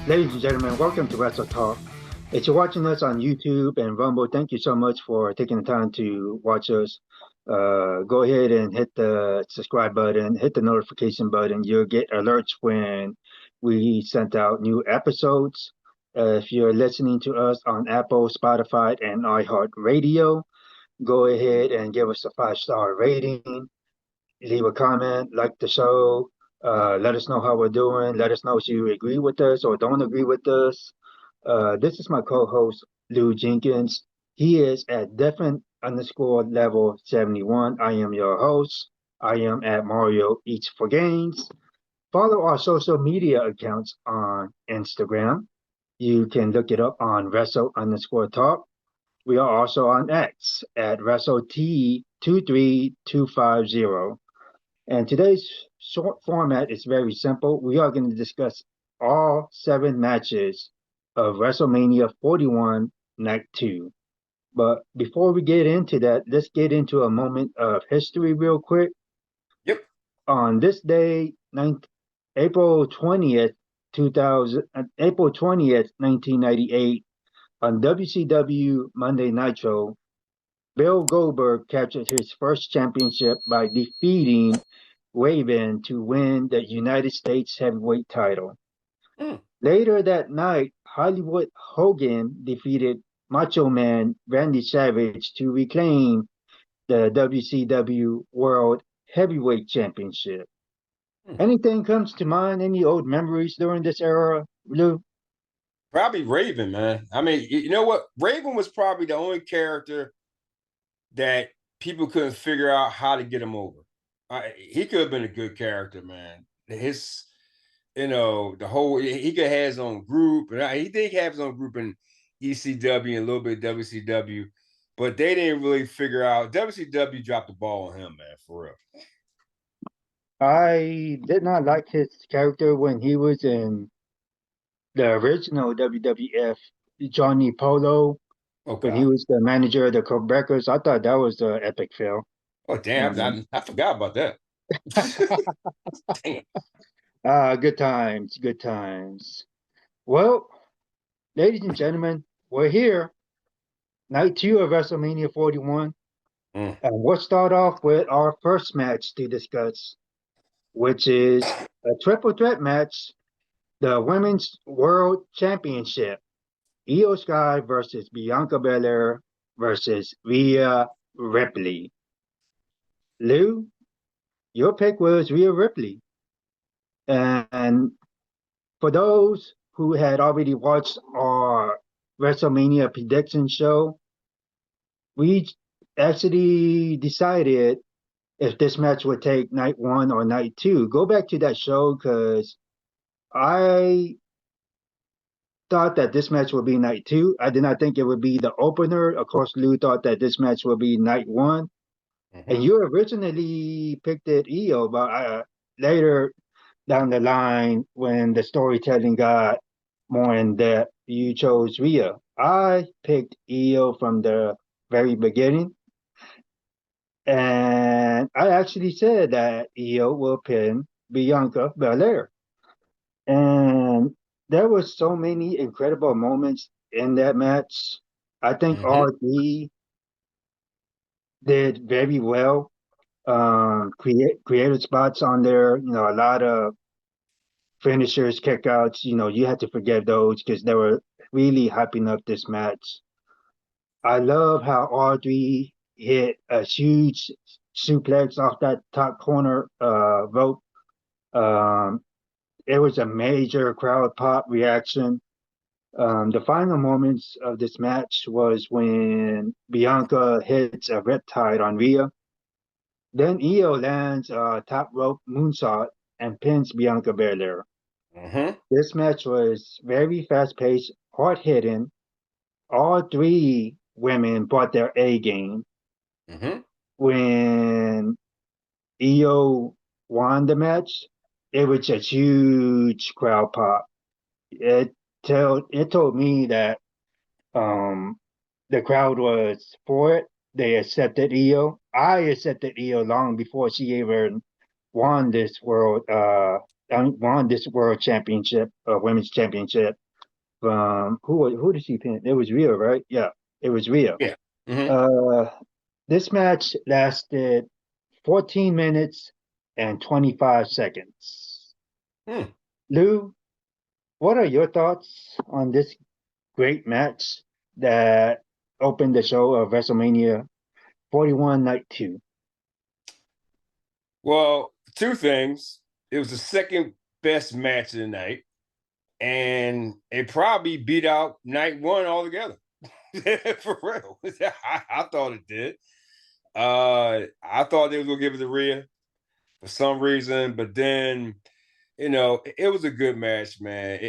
Ladies and gentlemen, welcome to Wrestle Talk. If you're watching us on YouTube and Rumble, thank you so much for taking the time to watch us. Go ahead and hit the subscribe button, hit the notification button. You'll get alerts when we sent out new episodes. If you're listening to us on Apple, Spotify, and iHeart Radio, go ahead and give us a 5-star rating, leave a comment, like the show, let us know how we're doing. Let us know if you agree with us or don't agree with us. This is my co-host, Lou Jenkins. He is at different underscore level 71. I am your host. I am at Mario Eats for Gains. Follow our social media accounts on Instagram. You can look it up on Wrestle underscore talk. We are also on X at WrestleT23250. And today's short format is very simple. We are going to discuss all 7 matches of WrestleMania 41 Night 2. But before we get into that, let's get into a moment of history real quick. Yep. On this day, April 20th, 1998, on WCW Monday Nitro, Bill Goldberg captured his first championship by defeating Raven to win the United States heavyweight title. Later that night, Hollywood Hogan defeated Macho Man Randy Savage to reclaim the WCW World Heavyweight Championship. Anything comes to mind? Any old memories during this era, Lou? Probably Raven, man. I mean, you know what? Raven was probably the only character that people couldn't figure out how to get him over. He could have been a good character, man. His, the whole, he could have his own group, and he did have his own group in ECW and a little bit of WCW, but they didn't really figure out. WCW dropped the ball on him, man, for real. I did not like his character when he was in the original WWF, Johnny Polo. Okay. When he was the manager of the Quebecers. I thought that was an epic fail. Oh, damn. I forgot about that. Good times, good times. Well, ladies and gentlemen, we're here. Night 2 of WrestleMania 41. And we'll start off with our first match to discuss, which is a triple threat match, the Women's World Championship. Io Sky versus Bianca Belair versus Rhea Ripley. Lou, your pick was Rhea Ripley. And for those who had already watched our WrestleMania prediction show, we actually decided if this match would take night 1 or night 2. Go back to that show because I thought that this match would be night 2. I did not think it would be the opener. Of course, Lou thought that this match would be night 1. And you originally picked it Io, but later down the line, when the storytelling got more in depth, you chose Rhea. I picked Io from the very beginning. And I actually said that Io will pin Bianca Belair. And there were so many incredible moments in that match. I think all 3 did very well. Created spots on there, a lot of finishers, kickouts. You had to forget those because they were really hyping up this match. I love how all 3 hit a huge suplex off that top corner rope. It was a major crowd pop reaction. The final moments of this match was when Bianca hits a riptide on Rhea. Then Io lands a top rope moonsault and pins Bianca Belair. This match was very fast-paced, hard-hitting. All 3 women brought their A game. When Io won the match, it was a huge crowd pop. It told me that the crowd was for it. They accepted Io. I accepted Io long before she even won this world won this world championship or women's championship from who did she pin? It was Rhea, right? Yeah, it was Rhea. Yeah. Mm-hmm. Uh, this match lasted 14 minutes and 25 seconds. Hmm. Lou, what are your thoughts on this great match that opened the show of WrestleMania 41 Night 2? Well, two things. It was the second best match of the night, and it probably beat out night one altogether. For real. I thought it did. I thought they was gonna give it to Rhea for some reason, but then it was a good match, man.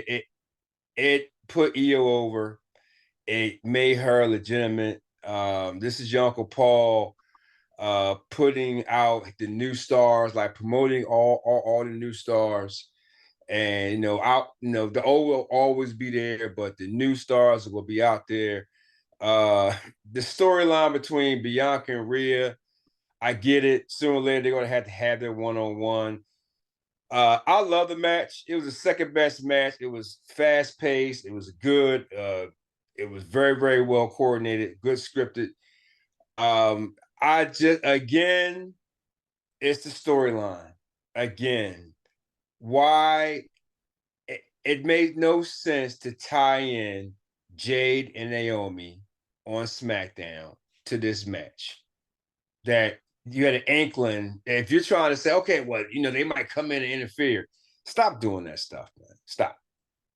It put Io over. It made her legitimate. This is your Uncle Paul putting out the new stars, like promoting all the new stars. And the old will always be there, but the new stars will be out there. The storyline between Bianca and Rhea, I get it. Sooner or later, they're gonna have to have their one-on-one. I love the match. It was the second best match. It was fast paced. It was good. It was very, very well coordinated, good scripted. I just again, it's the storyline. Again, why it made no sense to tie in Jade and Naomi on SmackDown to this match. That you had an inkling that if you're trying to say, okay, well, they might come in and interfere. Stop doing that stuff, man. Stop.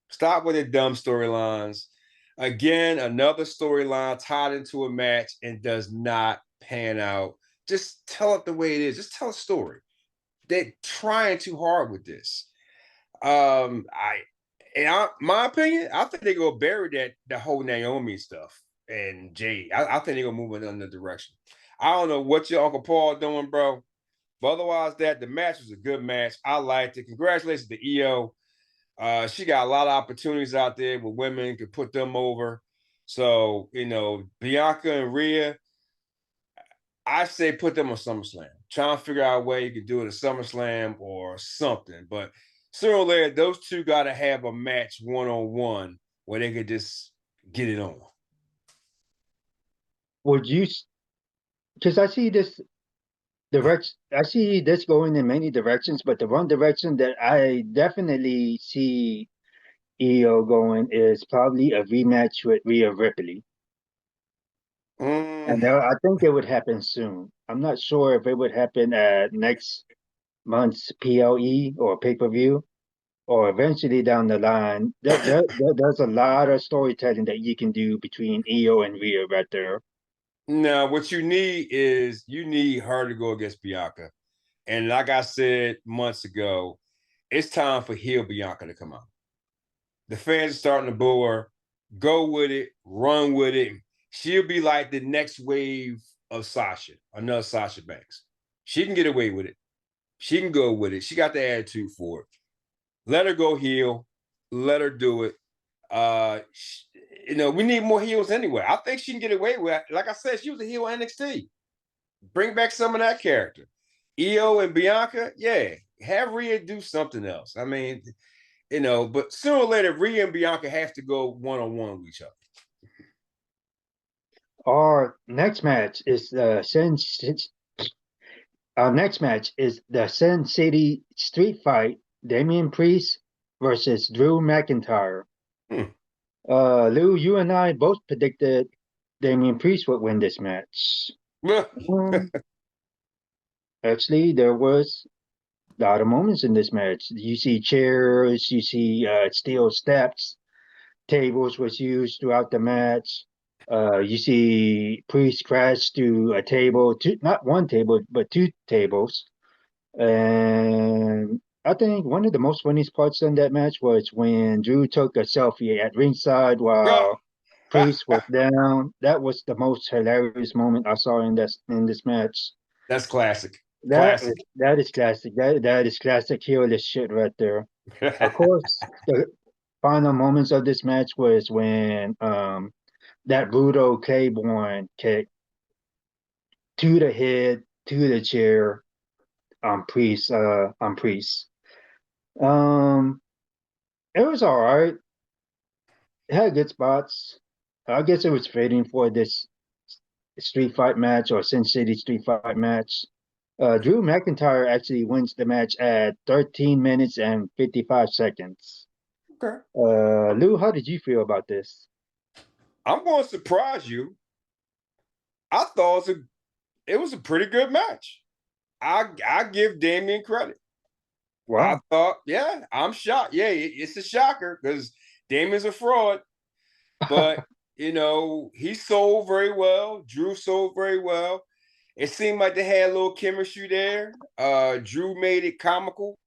Stop with the dumb storylines. Again, another storyline tied into a match and does not pan out. Just tell it the way it is. Just tell a story. They're trying too hard with this. My opinion, I think they're gonna bury the whole Naomi stuff and Jade. I think they're gonna move in another direction. I don't know what your Uncle Paul doing, bro. But otherwise, the match was a good match. I liked it. Congratulations to EO. She got a lot of opportunities out there where women could put them over. So, Bianca and Rhea, I say put them on SummerSlam. Trying to figure out a way you could do it at SummerSlam or something. But sooner or later, those two got to have a match one-on-one where they could just get it on. Would you? Because I see this going in many directions, but the one direction that I definitely see EO going is probably a rematch with Rhea Ripley. And I think it would happen soon. I'm not sure if it would happen at next month's PLE or pay-per-view or eventually down the line. There's a lot of storytelling that you can do between EO and Rhea right there. No, what you need is you need her to go against Bianca. And like I said months ago, it's time for heel Bianca to come out. The fans are starting to boo her. Go with it, run with it. She'll be like the next wave of Sasha, another Sasha Banks. She can get away with it. She can go with it. She got the attitude for it. Let her go heel. Let her do it. We need more heels anyway. I think she can get away with it. Like I said, she was a heel NXT. Bring back some of that character. Io and Bianca, yeah, have Rhea do something else. I mean, but sooner or later, Rhea and Bianca have to go one-on-one with each other. Our next match is the Sin City Street Fight. Damian Priest versus Drew McIntyre. Lou, you and I both predicted Damian Priest would win this match. Actually, there was a lot of moments in this match. You see chairs, you see steel steps, tables was used throughout the match. You see Priest crash to a table, not one table, but two tables. And I think one of the most funniest parts in that match was when Drew took a selfie at ringside while Priest was down. That was the most hilarious moment I saw in this match. That's classic. That is classic. That is classic heelish shit right there. Of course, the final moments of this match was when that Rudo Claiborne kick to the head, to the chair on Priest. Um, it was all right. It had good spots. I guess it was fitting for this street fight match or Sin City street fight match. Drew McIntyre actually wins the match at 13 minutes and 55 seconds. Okay. Lou, how did you feel about this? I'm going to surprise you. I thought it was a pretty good match. I give Damian credit. I Wow. thought, yeah, I'm shocked. Yeah, it's a shocker because Damian's a fraud, but he sold very well. Drew sold very well. It seemed like they had a little chemistry there. Drew made it comical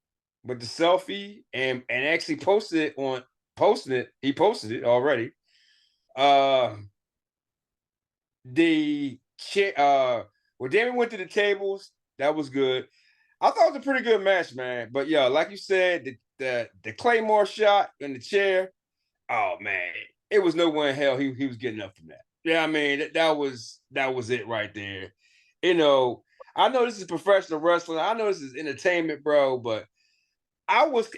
with the selfie and actually posted it. He posted it already. The when Damian went to the tables, that was good. I thought it was a pretty good match, man. But yeah, like you said, the Claymore shot in the chair. Oh man, it was no way in hell he was getting up from that. Yeah, I mean that was it right there. I know this is professional wrestling. I know this is entertainment, bro. But I was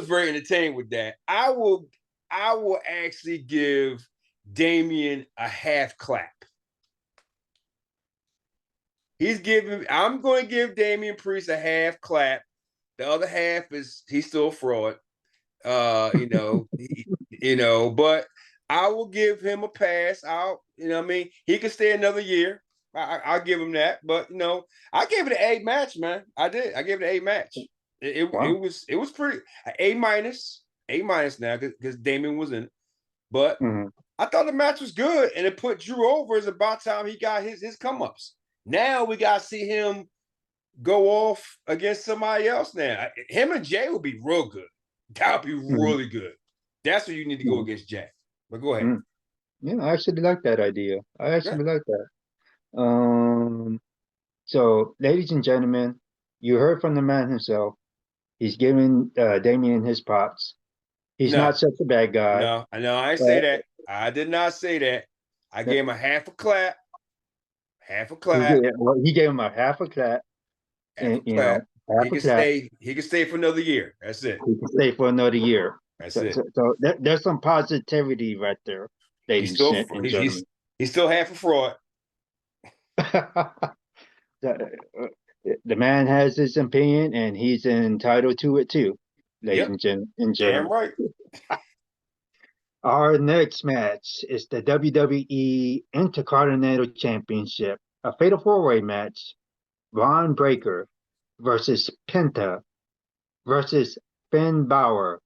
very entertained with that. I will actually give Damian a half clap. I'm going to give Damian Priest a half clap. The other half is he's still a fraud. But I will give him a pass. I mean, he could stay another year. I'll give him that. But I gave it an A match, man. I did. I gave it an A match. Wow. It was pretty A minus now because Damian was in it. But Mhm. I thought the match was good, and it put Drew over. It's about time he got his come ups. Now we got to see him go off against somebody else. Now him and Jay would be real good. That would be Mhm. really good. That's what you need to go Mhm. against Jay. But go ahead. Mhm. Yeah, I actually like that idea. I Yeah. actually like that. So, ladies and gentlemen, you heard from the man himself. He's giving Damien his props. He's No, not such a bad guy. no, I know. I ain't say But that. I did not say that. I gave him a half a clap, half a he clap, gave, well, he gave him a half a clap, half a and clap. half a clap. He can stay for another year. That's it. He can stay for another year. That's So, it. there's some positivity right there, He's ladies still and he's gentlemen. he's he's still half a fraud. the, the man has his opinion, and he's entitled to it too, ladies Yep. and Damn gentlemen. right. Our next match is the WWE Intercontinental Championship, a fatal four-way match. Ron Breaker versus Penta versus Finn Balor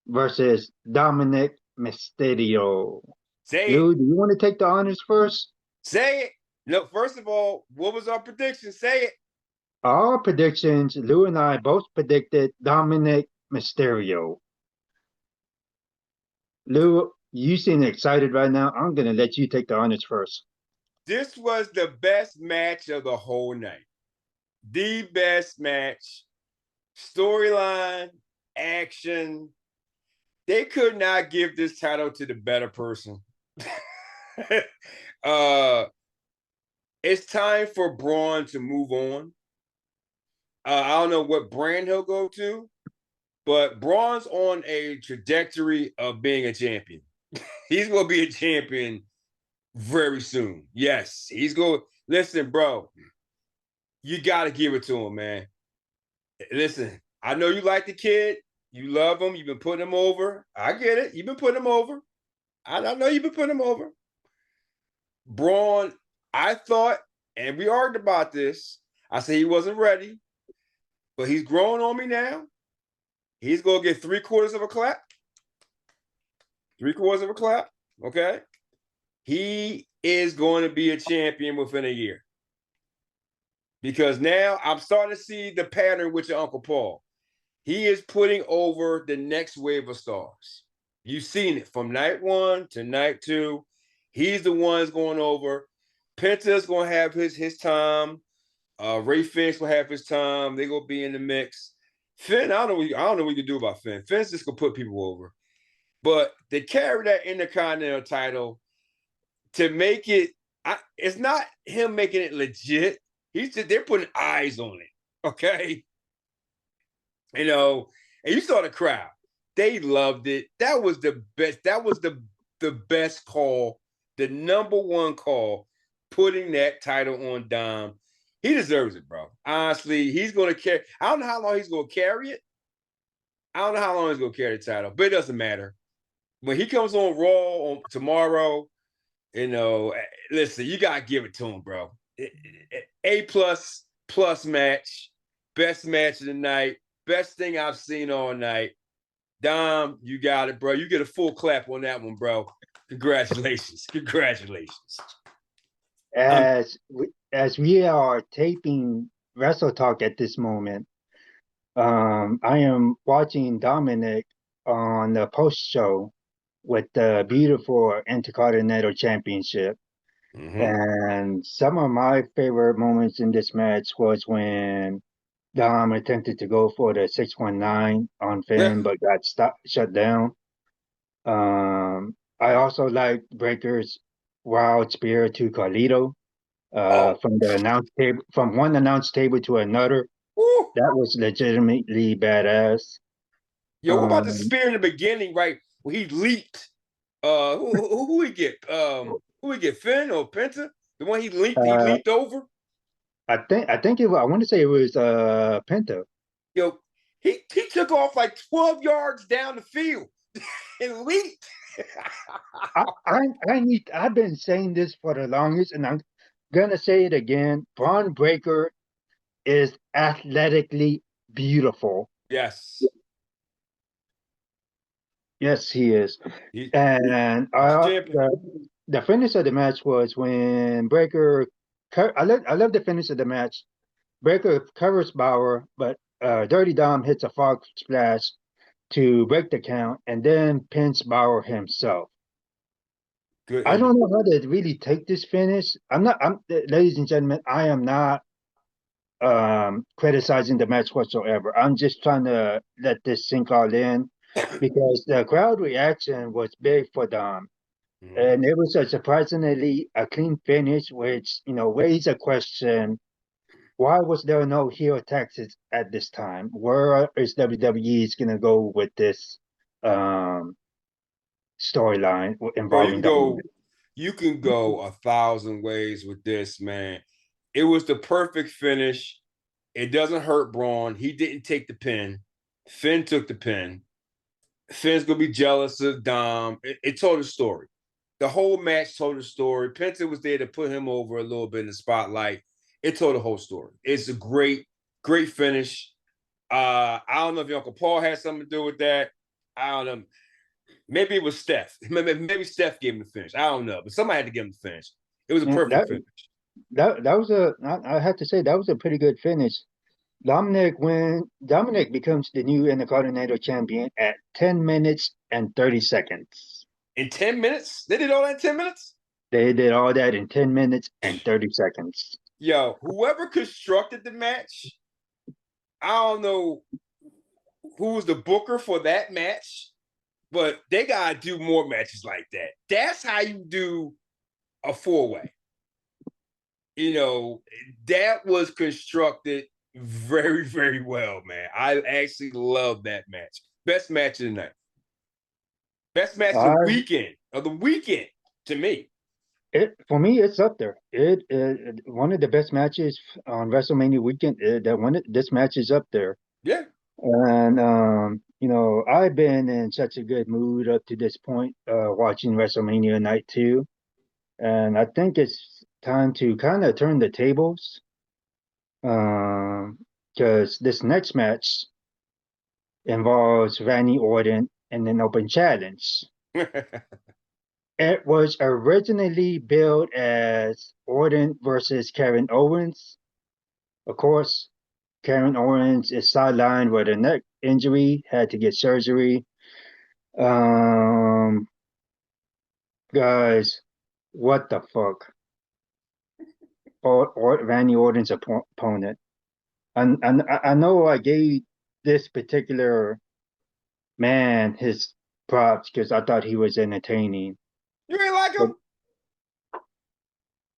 versus Dominic Mysterio. Say it. Lou, do you want to take the honors first? Say it. No, first of all, what was our prediction? Say it. Our predictions, Lou and I both predicted Dominic Mysterio. Lou, you seem excited right now. I'm going to let you take the honors first. This was the best match of the whole night. The best match. Storyline, action. They could not give this title to the better person. uh it's time for Braun to move on. I don't know what brand he'll go to, but Braun's on a trajectory of being a champion. He's going to be a champion very soon. Yes, he's going. Listen, bro, you got to give it to him, man. Listen, I know you like the kid. You love him. You've been putting him over. I get it. You've been putting him over. I know you've been putting him over. Braun, I thought, and we argued about this. I said he wasn't ready, but he's growing on me now. He's going to get 3/4 of a clap. 3/4 of a clap. Okay. He is going to be a champion within a year. Because now I'm starting to see the pattern with your Uncle Paul. He is putting over the next wave of stars. You've seen it from night one to night two. He's the one that's going over. Penta's going to have his time. Ray Finn's going to have his time. They're going to be in the mix. Finn, I don't know what you can do about Finn. Finn's just going to put people over. But they carry that Intercontinental title to make it, it's not him making it legit. They're putting eyes on it. Okay. And you saw the crowd. They loved it. That was the best. That was the best call, the number one call, putting that title on Dom. He deserves it, bro. Honestly, he's going to carry. I don't know how long he's going to carry it. I don't know how long he's going to carry the title, but it doesn't matter. When he comes on Raw on tomorrow, listen, you got to give it to him, bro. A plus match, best match of the night, best thing I've seen all night. Dom, you got it, bro. You get a full clap on that one, bro. Congratulations. As we are taping Wrestle Talk at this moment, I am watching Dominic on the post show with the beautiful Intercontinental Championship. Mm-hmm. And some of my favorite moments in this match was when Dom attempted to go for the 619 on Finn, but got shut down. I also liked Breaker's wild spear to Carlito from the announce table, from one announce table to another. Woo. That was legitimately badass. Yo, what about the spear in the beginning, right? When he leaped. Who we get? Who we get? Finn or Penta? The one he leaped over? I think I want to say it was Penta. Yo, he took off like 12 yards down the field and leaped. I've been saying this for the longest, and I'm gonna say it again. Braun Breaker is athletically beautiful. Yes. Yes, he is. And the finish of the match was when Breaker. I love the finish of the match. Breaker covers Bauer, but Dirty Dom hits a fog splash to break the count, and then pins Bauer himself. Good. I don't know how to really take this finish. Ladies and gentlemen, I am not criticizing the match whatsoever. I'm just trying to let this sink all in because the crowd reaction was big for Dom. Mm-hmm. And it was a surprisingly a clean finish, which, raised a question. Why was there no heel taxes at this time? Where is WWE going to go with this storyline involving Bro, you can go 1,000 ways with this, man. It was the perfect finish. It doesn't hurt Braun. He didn't take the pin. Finn took the pin. Finn's going to be jealous of Dom. It told a story. The whole match told a story. Penta was there to put him over a little bit in the spotlight. It told the whole story. It's a great finish. I don't know if your Uncle Paul had something to do with that. I don't know. Maybe it was Steph. Maybe Steph gave him the finish. I don't know. But somebody had to give him the finish. It was a perfect finish. That was I have to say, that was a pretty good finish. Dominic becomes the new Intercontinental Champion at 10 minutes and 30 seconds. In 10 minutes? They did all that in 10 minutes? They did all that in 10 minutes and 30 seconds. Yo, whoever constructed the match, I don't know who was the booker for that match, but they got to do more matches like that. That's how you do a four-way. That was constructed very, very well, man. I actually love that match. Best match of the night. Best match of the weekend to me. For me, it's up there. It one of the best matches on WrestleMania weekend. This match is up there. Yeah. And I've been in such a good mood up to this point, watching WrestleMania Night 2, and I think it's time to kind of turn the tables, because this next match involves Randy Orton in an open challenge. It was originally billed as Orton versus Kevin Owens. Of course, Kevin Owens is sidelined with a neck injury, had to get surgery. Guys, what the fuck? Randy Orton's opponent. And I know I gave this particular man his props because I thought he was entertaining. You ain't like him?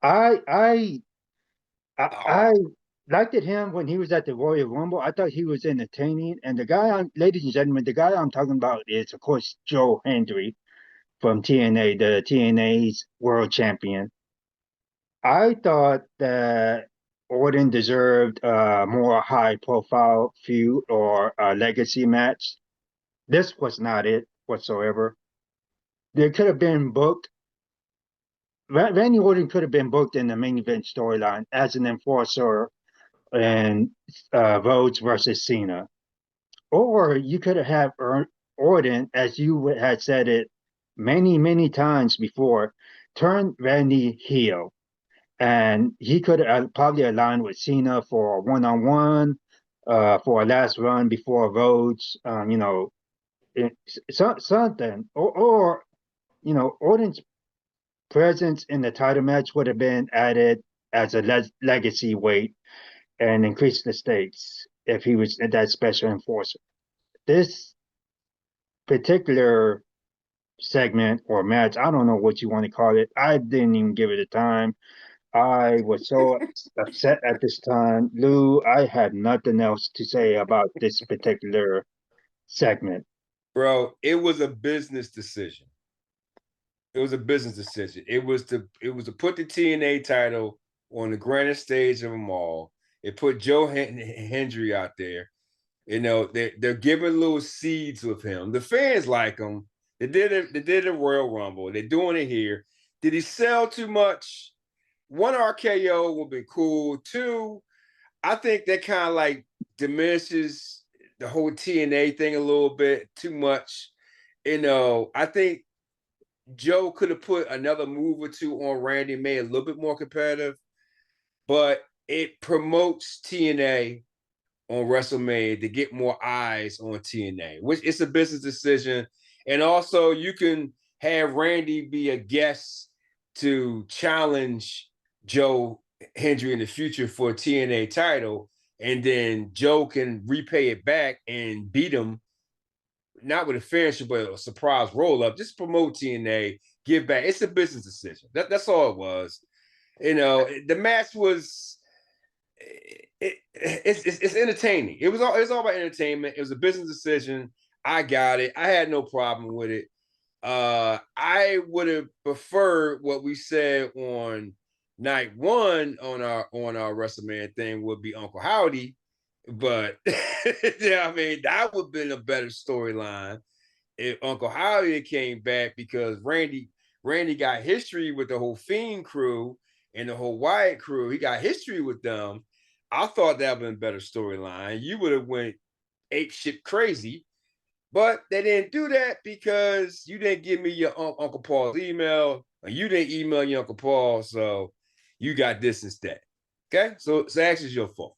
I liked him when he was at the Royal Rumble. I thought he was entertaining. And ladies and gentlemen, the guy I'm talking about is, of course, Joe Hendry from TNA, the TNA's world champion. I thought that Orton deserved a more high-profile feud or a legacy match. This was not it whatsoever. There could have been booked. Randy Orton could have been booked in the main event storyline as an enforcer and Rhodes versus Cena. Or you could have Orton, as you had said it many, many times before, turn Randy heel. And he could probably align with Cena for a one-on-one, for a last run before Rhodes, something. Or, Orton's presence in the title match would have been added as a legacy weight and increase the stakes if he was that special enforcer. This particular segment or match, I don't know what you want to call it. I didn't even give it a time. I was so upset at this time. Lou, I had nothing else to say about this particular segment. Bro, it was a business decision. It was a business decision. It was to put the TNA title on the grandest stage of them all. It put Joe Hendry out there. They're giving little seeds with him. The fans like him. They did a Royal Rumble. They're doing it here. Did he sell too much? One, RKO would be cool. Two, I think that kind of like diminishes the whole TNA thing a little bit too much. I think Joe could have put another move or two on Randy, made it a little bit more competitive, but it promotes TNA on WrestleMania to get more eyes on TNA, which it's a business decision. And also you can have Randy be a guest to challenge Joe Hendry in the future for a TNA title. And then Joe can repay it back and beat him, not with a finisher, but a surprise roll up. Just promote TNA, give back. It's a business decision. That's all it was. The match was it's entertaining. It was all about entertainment. It was a business decision. I got it. I had no problem with it. I would have preferred what we said on night one on our WrestleMania thing would be Uncle Howdy, but yeah, I mean that would have been a better storyline if Uncle Howdy came back because Randy got history with the whole Fiend crew and the whole Wyatt crew. He got history with them. I thought that would have been a better storyline. You would have went ape shit crazy, but they didn't do that because you didn't give me your Uncle Paul's email, or you didn't email your Uncle Paul, so you got this instead. Okay, so actually it's your fault.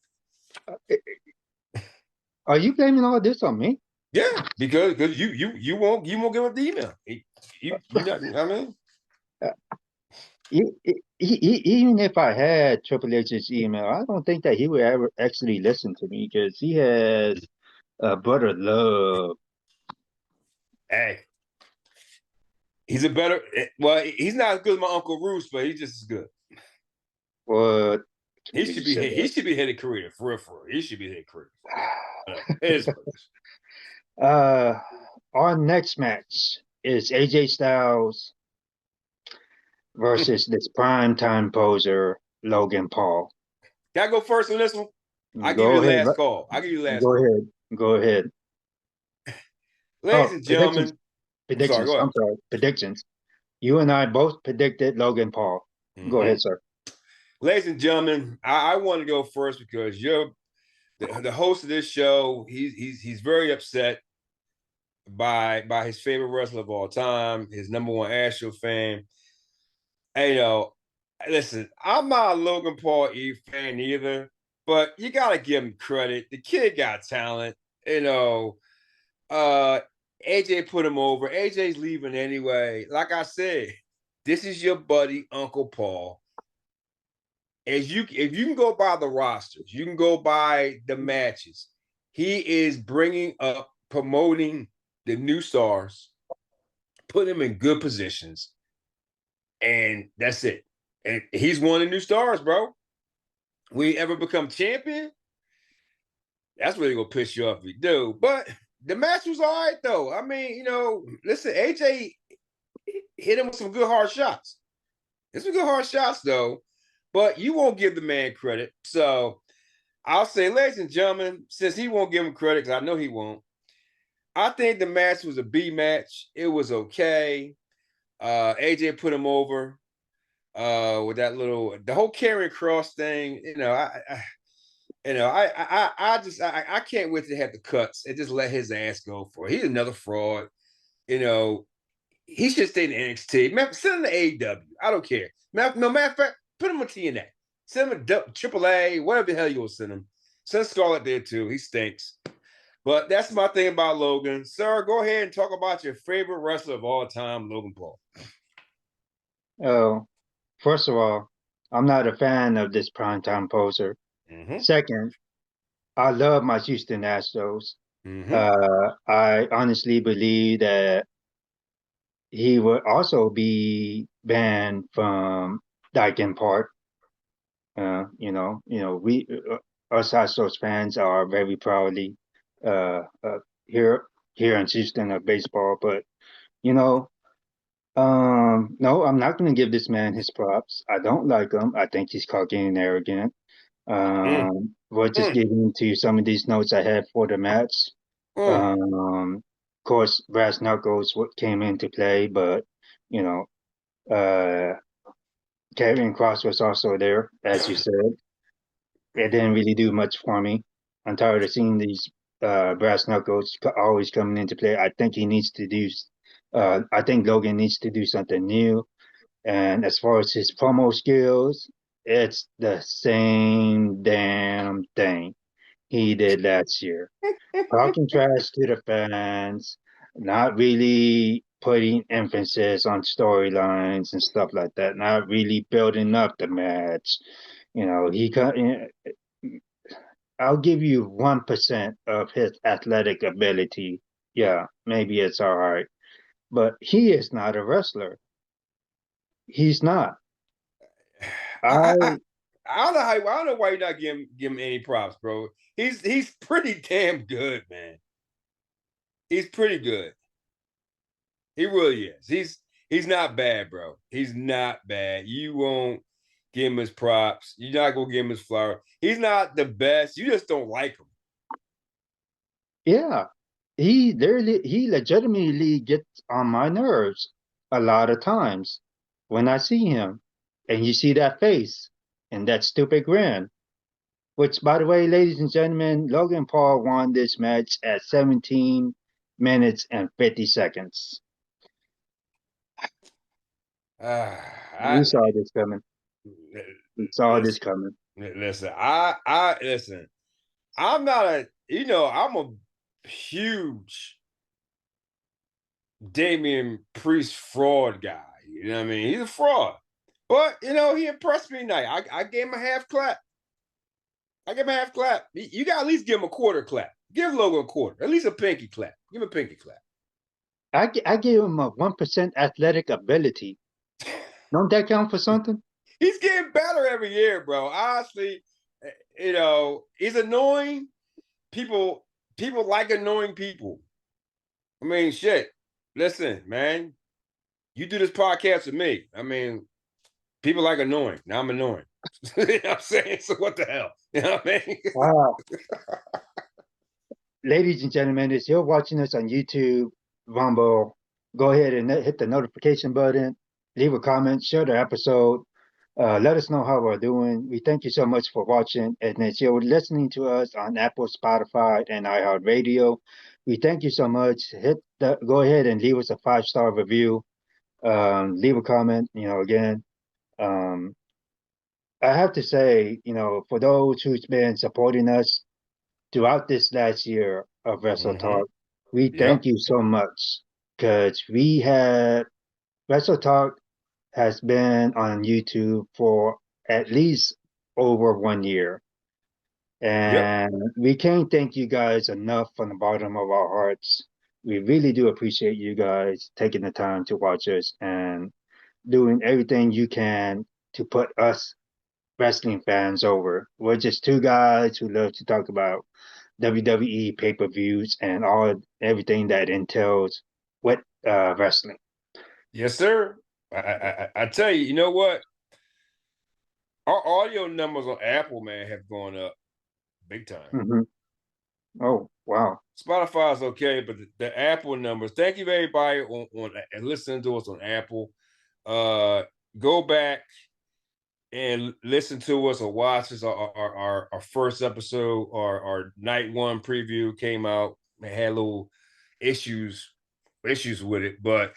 Are you blaming all this on me? Yeah, because you won't give up the email. You not, I mean, even if I had Triple H's email, I don't think that he would ever actually listen to me because he has a brother love. Hey, he's a better. Well, he's not as good as my Uncle Roos, but he's just as good. What? He should be head of career for real. He should be head of career. It is. Our next match is AJ Styles versus this primetime poser, Logan Paul. Can I go first on this one? I'll give you the last call. Go ahead. Ladies and gentlemen. Predictions. I'm sorry. Predictions. You and I both predicted Logan Paul. Mm-hmm. Go ahead, sir. Ladies and gentlemen, I want to go first because you're the host of this show. He's very upset by his favorite wrestler of all time, his number one Astro fan. And, listen, I'm not a Logan Paul fan either, but you gotta give him credit. The kid got talent. AJ put him over. AJ's leaving anyway. Like I said, this is your buddy Uncle Paul. If you can go by the rosters, you can go by the matches. He is bringing up, promoting the new stars, put them in good positions, and that's it. And he's one of the new stars, bro. we ever become champion, that's really gonna piss you off if we do. But the match was all right though. I mean, listen, AJ hit him with some good hard shots. It's some good hard shots though, but you won't give the man credit. So I'll say, ladies and gentlemen, since he won't give him credit, because I know he won't, I think the match was a B match. It was okay. AJ put him over with that the whole carrying cross thing. I can't wait to have the cuts and just let his ass go for it. He's another fraud. He should stay in NXT. Send him to AEW. I don't care. No matter of fact, put him on TNA. Send him to AAA, whatever the hell you will send him. Send Scarlett there too. He stinks. But that's my thing about Logan. Sir, go ahead and talk about your favorite wrestler of all time, Logan Paul. Oh, first of all, I'm not a fan of this primetime poser. Mm-hmm. Second, I love my Houston Astros. Mm-hmm. I honestly believe that he would also be banned from Dyken Park. We us Astros fans are very proudly uh, uh, here in Houston of baseball, but you know, no, I'm not going to give this man his props. I don't like him. I think he's cocky and arrogant. We'll just get into some of these notes I had for the match. Of course, brass knuckles came into play, but you know, Karrion Cross was also there, as you said. It didn't really do much for me. I'm tired of seeing these brass knuckles always coming into play. I think he needs to do. I think Logan needs to do something new. And as far as his promo skills, it's the same damn thing he did last year. Talking trash to the fans, not really putting emphasis on storylines and stuff like that, not really building up the match. I'll give you 1% of his athletic ability. Yeah, maybe it's all right. But he is not a wrestler. He's not. I I don't know why you're not giving him any props, bro. He's pretty damn good, man. He's pretty good. He really is. He's not bad, bro. He's not bad. You won't give him his props. You're not gonna give him his flower. He's not the best. You just don't like him. Yeah, he legitimately gets on my nerves a lot of times when I see him, and you see that face and that stupid grin. Which, by the way, ladies and gentlemen, Logan Paul won this match at 17 minutes and 50 seconds. We saw this coming. We saw this coming. Listen, listen. I'm not I'm a huge Damian Priest fraud guy. You know what I mean? He's a fraud. But he impressed me tonight. I gave him a half clap. You got to at least give him a quarter clap. Give Logan a quarter. At least a pinky clap. Give him a pinky clap. I gave him a 1% athletic ability. Don't that count for something? He's getting better every year, bro. Honestly, he's annoying. People like annoying people. I mean, shit. Listen, man. You do this podcast with me. I mean, people like annoying. Now I'm annoying. You know what I'm saying? So what the hell? You know what I mean? Wow. Ladies and gentlemen, if you're watching us on YouTube, Rumble, go ahead and hit the notification button, leave a comment, share the episode. Let us know how we're doing. We thank you so much for watching. And if you're listening to us on Apple, Spotify, and iHeart Radio, we thank you so much. Go ahead and leave us a 5-star review. Leave a comment. Again, I have to say, for those who's been supporting us throughout this last year of Wrestle Talk, we thank you so much because Wrestle Talk has been on YouTube for at least over 1 year. And we can't thank you guys enough from the bottom of our hearts. We really do appreciate you guys taking the time to watch us and doing everything you can to put us wrestling fans over. We're just two guys who love to talk about WWE pay-per-views and everything that entails with wrestling. Yes, sir. I tell you, you know what? Our audio numbers on Apple, man, have gone up big time. Mm-hmm. Oh, wow. Spotify's okay, but the Apple numbers. Thank you, everybody, on and listening to us on Apple. Go back and listen to us or watch us. Our first episode, our night one preview came out. It had little issues with it, but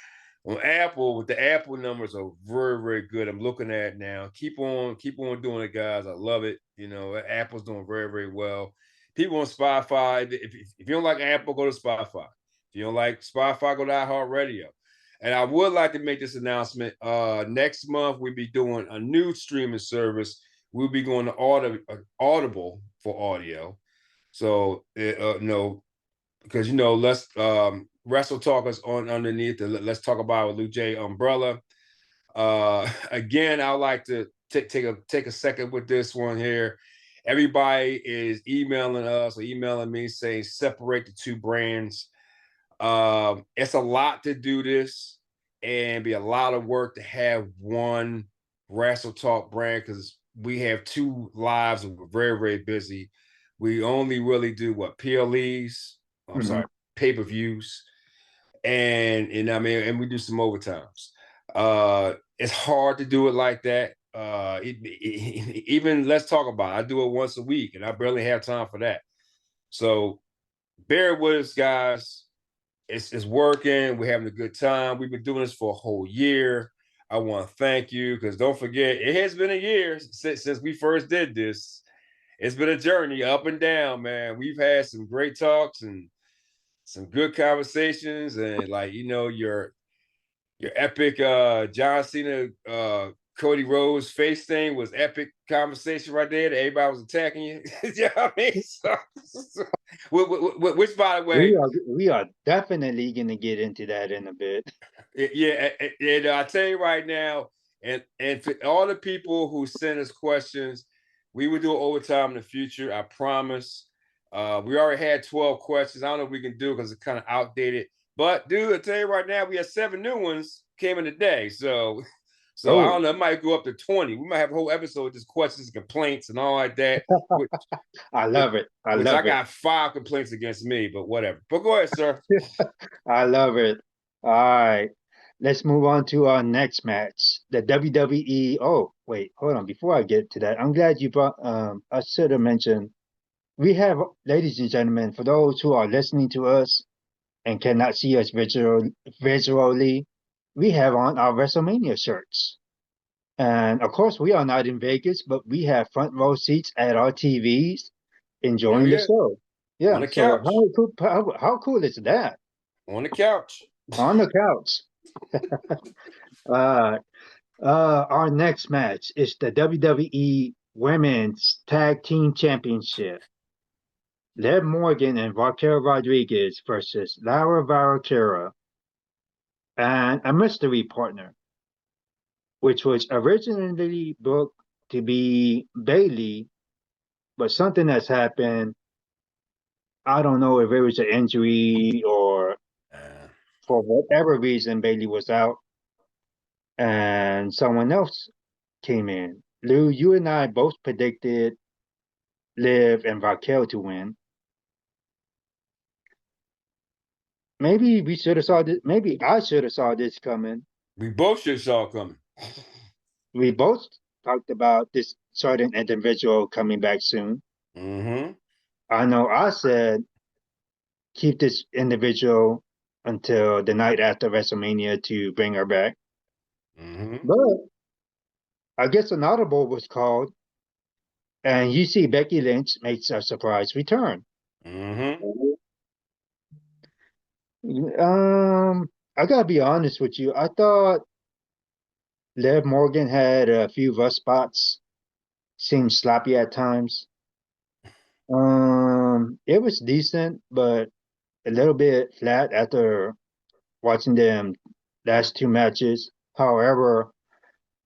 on Apple, with the Apple numbers are very, very good. I'm looking at it now. Keep on doing it, guys. I love it. You know, Apple's doing very, very well. People on Spotify, if you don't like Apple, go to Spotify. If you don't like Spotify, go to IHeart Radio. And I would like to make this announcement. Next month, we'll be doing a new streaming service. We'll be going to Audible for audio. So, no, because, let's Wrestle Talk is on underneath. Let's talk about Lou J umbrella. Again, I would like to take a second with this one here. Everybody is emailing us or emailing me saying separate the two brands. It's a lot to do this and be a lot of work to have one Wrestle Talk brand because we have two lives and we're very, very busy. We only really do PLEs, Mm-hmm. pay-per-views, and I mean, and we do some overtimes. It's hard to do it like that. Even let's talk about it. I do it once a week and I barely have time for that. So bear with us, guys. It's working. We're having a good time. We've been doing this for a whole year. I want to thank you because don't forget, it has been a year since we first did this. It's been a journey up and down, man. We've had some great talks and some good conversations, and your epic John Cena Cody Rhodes face thing was epic conversation right there that everybody was attacking you. You know what I mean? Which, by the way, We are definitely going to get into that in a bit. yeah, and I tell you right now, and for all the people who send us questions, we will do overtime in the future. I promise. We already had 12 questions. I don't know if we can do because it's kind of outdated. But dude, I tell you right now, we have 7 new ones came in today. So I don't know, it might go up to 20. We might have a whole episode with just questions and complaints and all like that. I love it. I I got 5 complaints against me, but whatever. But go ahead, sir. I love it. All right. Let's move on to our next match. The WWE. Oh, wait, hold on. Before I get to that, I'm glad you brought I should have mentioned we have, ladies and gentlemen, for those who are listening to us and cannot see us visually, we have on our WrestleMania shirts. And of course, we are not in Vegas, but we have front row seats at our TVs enjoying the show. On Yeah. the So couch. how cool is that? On the couch. On the couch. Our next match is the WWE Women's Tag Team Championship. Liv Morgan and Raquel Rodriguez versus Laura Vaquera and a mystery partner, which was originally booked to be Bailey, but something has happened. I don't know if it was an injury or for whatever reason Bailey was out and someone else came in. Lou, you and I both predicted Liv and Raquel to win. Maybe we should have saw this. Maybe I should have saw this coming. We both should have saw it coming. We both talked about this certain individual coming back soon. Mm-hmm. I know I said keep this individual until the night after WrestleMania to bring her back. Mm-hmm. But I guess an audible was called, and you see Becky Lynch makes a surprise return. Mm-hmm. I gotta be honest with you. I thought Liv Morgan had a few rough spots, seemed sloppy at times. It was decent, but a little bit flat after watching them last 2 matches. However,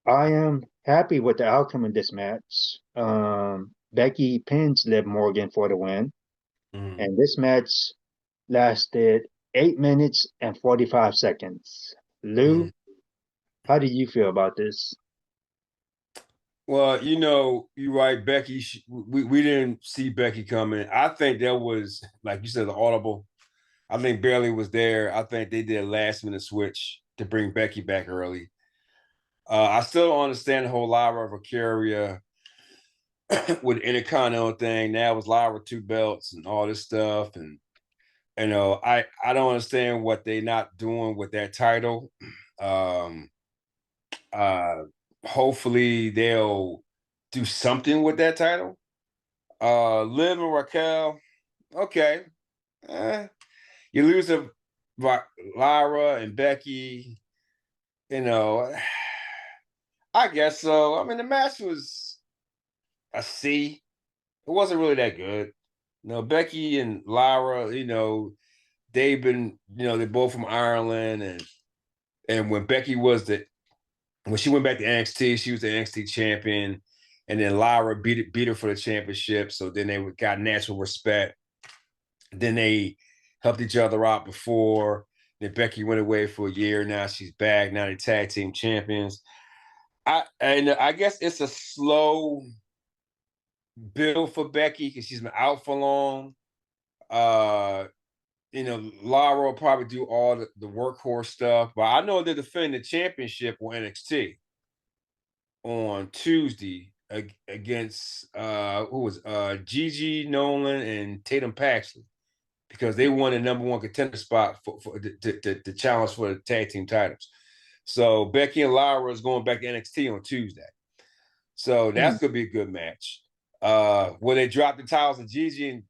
I am happy with the outcome of this match. Becky pins Liv Morgan for the win, and this match lasted 8 minutes and 45 seconds. Lou, how do you feel about this? Well, you're right, Becky. We didn't see Becky coming. I think that was, like you said, the audible. I think Bailey was there. I think they did a last minute switch to bring Becky back early. I still don't understand the whole Lyra Valkyria with the Intercontinental thing. Now it's Lyra 2 belts and all this stuff. And I don't understand what they're not doing with that title. Um, Hopefully they'll do something with that title. Liv and Raquel, okay. You lose to Lyra and Becky, I guess so. I mean, the match was a C. It wasn't really that good. Becky and Lyra, they've been, they're both from Ireland, and when when she went back to NXT, she was the NXT champion, and then Lyra beat her for the championship. So then they got natural respect. Then they helped each other out before. Then Becky went away for a year. Now she's back. Now they're tag team champions. I guess it's a slow build for Becky because she's been out for long. Lara will probably do all the workhorse stuff, but I know they're defending the championship on NXT on Tuesday against who was Gigi Nolan and Tatum Paxley, because they won the #1 contender spot for the challenge for the tag team titles. So Becky and Lara is going back to NXT on Tuesday. So that's gonna be a good match. Will they drop the titles of Gigi and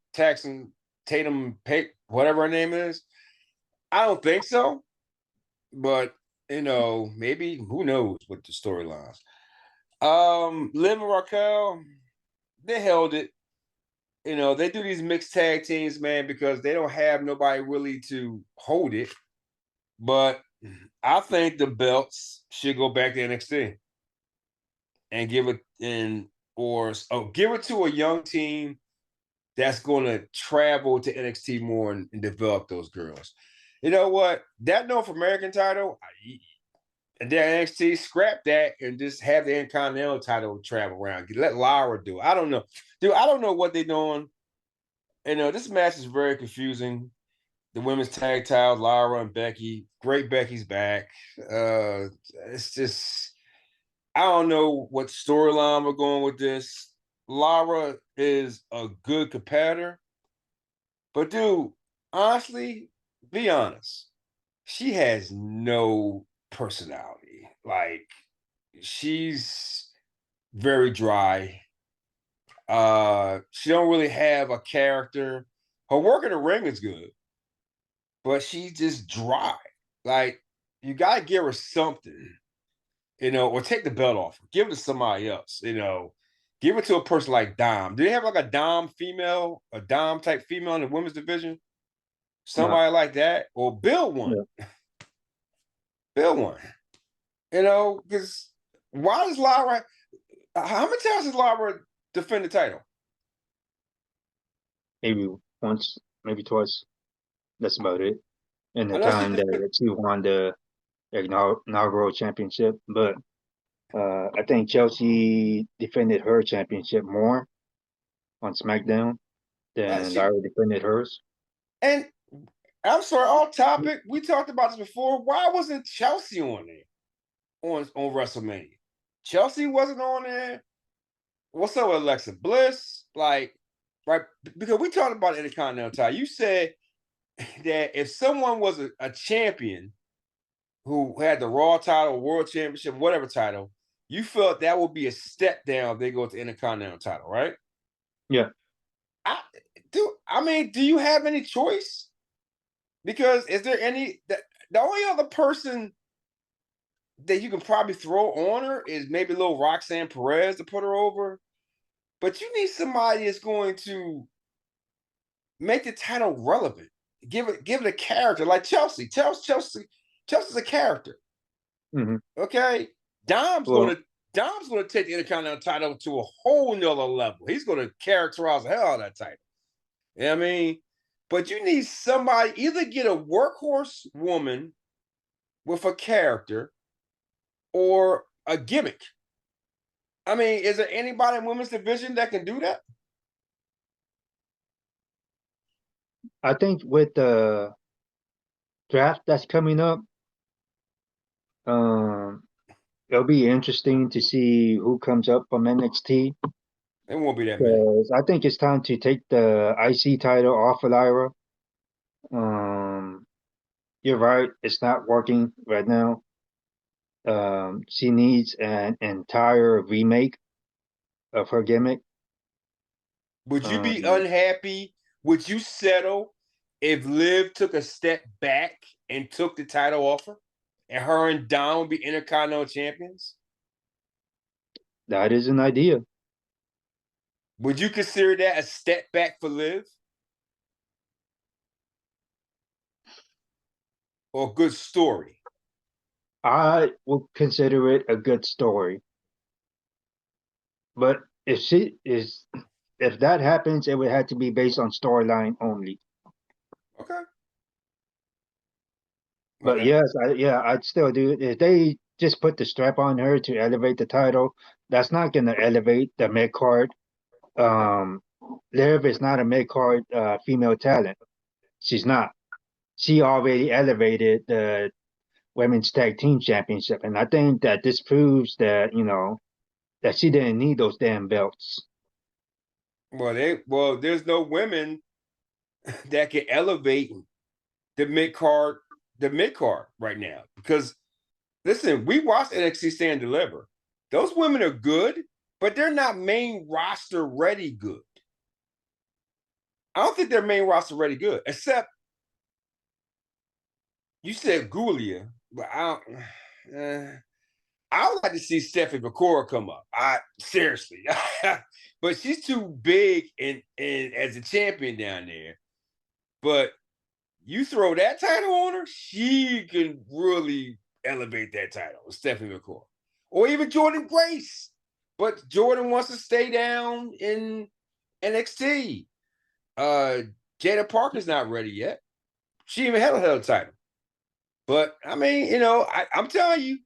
Tatum, whatever her name is? I don't think so. But maybe, who knows what the storylines. Liv and Raquel, they held it. They do these mixed tag teams, man, because they don't have nobody really to hold it. But I think the belts should go back to NXT and give it give it to a young team that's going to travel to NXT more and develop those girls. You know what? That North American title, and then NXT, scrap that and just have the Intercontinental title travel around. Let Lara do it. I don't know. Dude, I don't know what they're doing. This match is very confusing. The women's tag titles, Lara and Becky. Great Becky's back. It's just, I don't know what storyline we're going with this. Lara is a good competitor. But dude, honestly, be honest. She has no personality. Like, she's very dry. She don't really have a character. Her work in the ring is good, but she's just dry. Like, you gotta give her something, or take the belt off her. Give it to somebody else, Give it to a person like Dom. Do they have like a Dom type female in the women's division? Somebody like that? Or build one. Yeah. Build one. Because why does Lara, how many times has Lara defend the title? Maybe once, maybe twice. That's about it. In the time that she won the inaugural championship. But I think Chelsea defended her championship more on SmackDown than Lara defended hers. And I'm sorry, off topic. We talked about this before. Why wasn't Chelsea on there on WrestleMania? Chelsea wasn't on there. What's up with Alexa Bliss? Like, right? Because we talked about Intercontinental title. You said that if someone was a champion who had the Raw title, World Championship, whatever title, you felt that would be a step down if they go to Intercontinental title, right? Yeah. Do you have any choice? Because is there the only other person that you can probably throw on her is maybe little Roxanne Perez to put her over. But you need somebody that's going to make the title relevant. Give it a character, like Chelsea. Chelsea's a character. Mm-hmm. Okay? Dom's going to Dom's going to take the Intercontinental title to a whole nother level. He's going to characterize the hell out of that title. You know what I mean? But you need somebody, either get a workhorse woman with a character or a gimmick. I mean, is there anybody in women's division that can do that? I think with the draft that's coming up, it'll be interesting to see who comes up from NXT. It won't be that many. I think it's time to take the IC title off of Lyra. You're right; it's not working right now. She needs an entire remake of her gimmick. Would you be unhappy? Would you settle if Liv took a step back and took the title off her, and her and Dom would be Intercontinental champions? That is an idea. Would you consider that a step back for Liv? Or a good story? I would consider it a good story. But if that happens, it would have to be based on storyline only. Okay. But Okay. yes, I'd still do it. If they just put the strap on her to elevate the title, that's not going to elevate the mid card. Liv is not a mid card female talent. She's not. She already elevated the women's tag team championship, and I think that this proves that that she didn't need those damn belts. Well, there's no women that can elevate the mid card right now, because listen, we watched NXT Stand Deliver. Those women are good, but they're not main roster ready good. I don't think they're main roster ready good, except you said Gulia, but I would like to see Stephanie Bakura come up. Seriously, but she's too big and as a champion down there. But you throw that title on her, she can really elevate that title, Stephanie McCoy. Or even Jordan Grace. But Jordan wants to stay down in NXT. Jada Parker's not ready yet. She even held a title. But I mean, I'm telling you,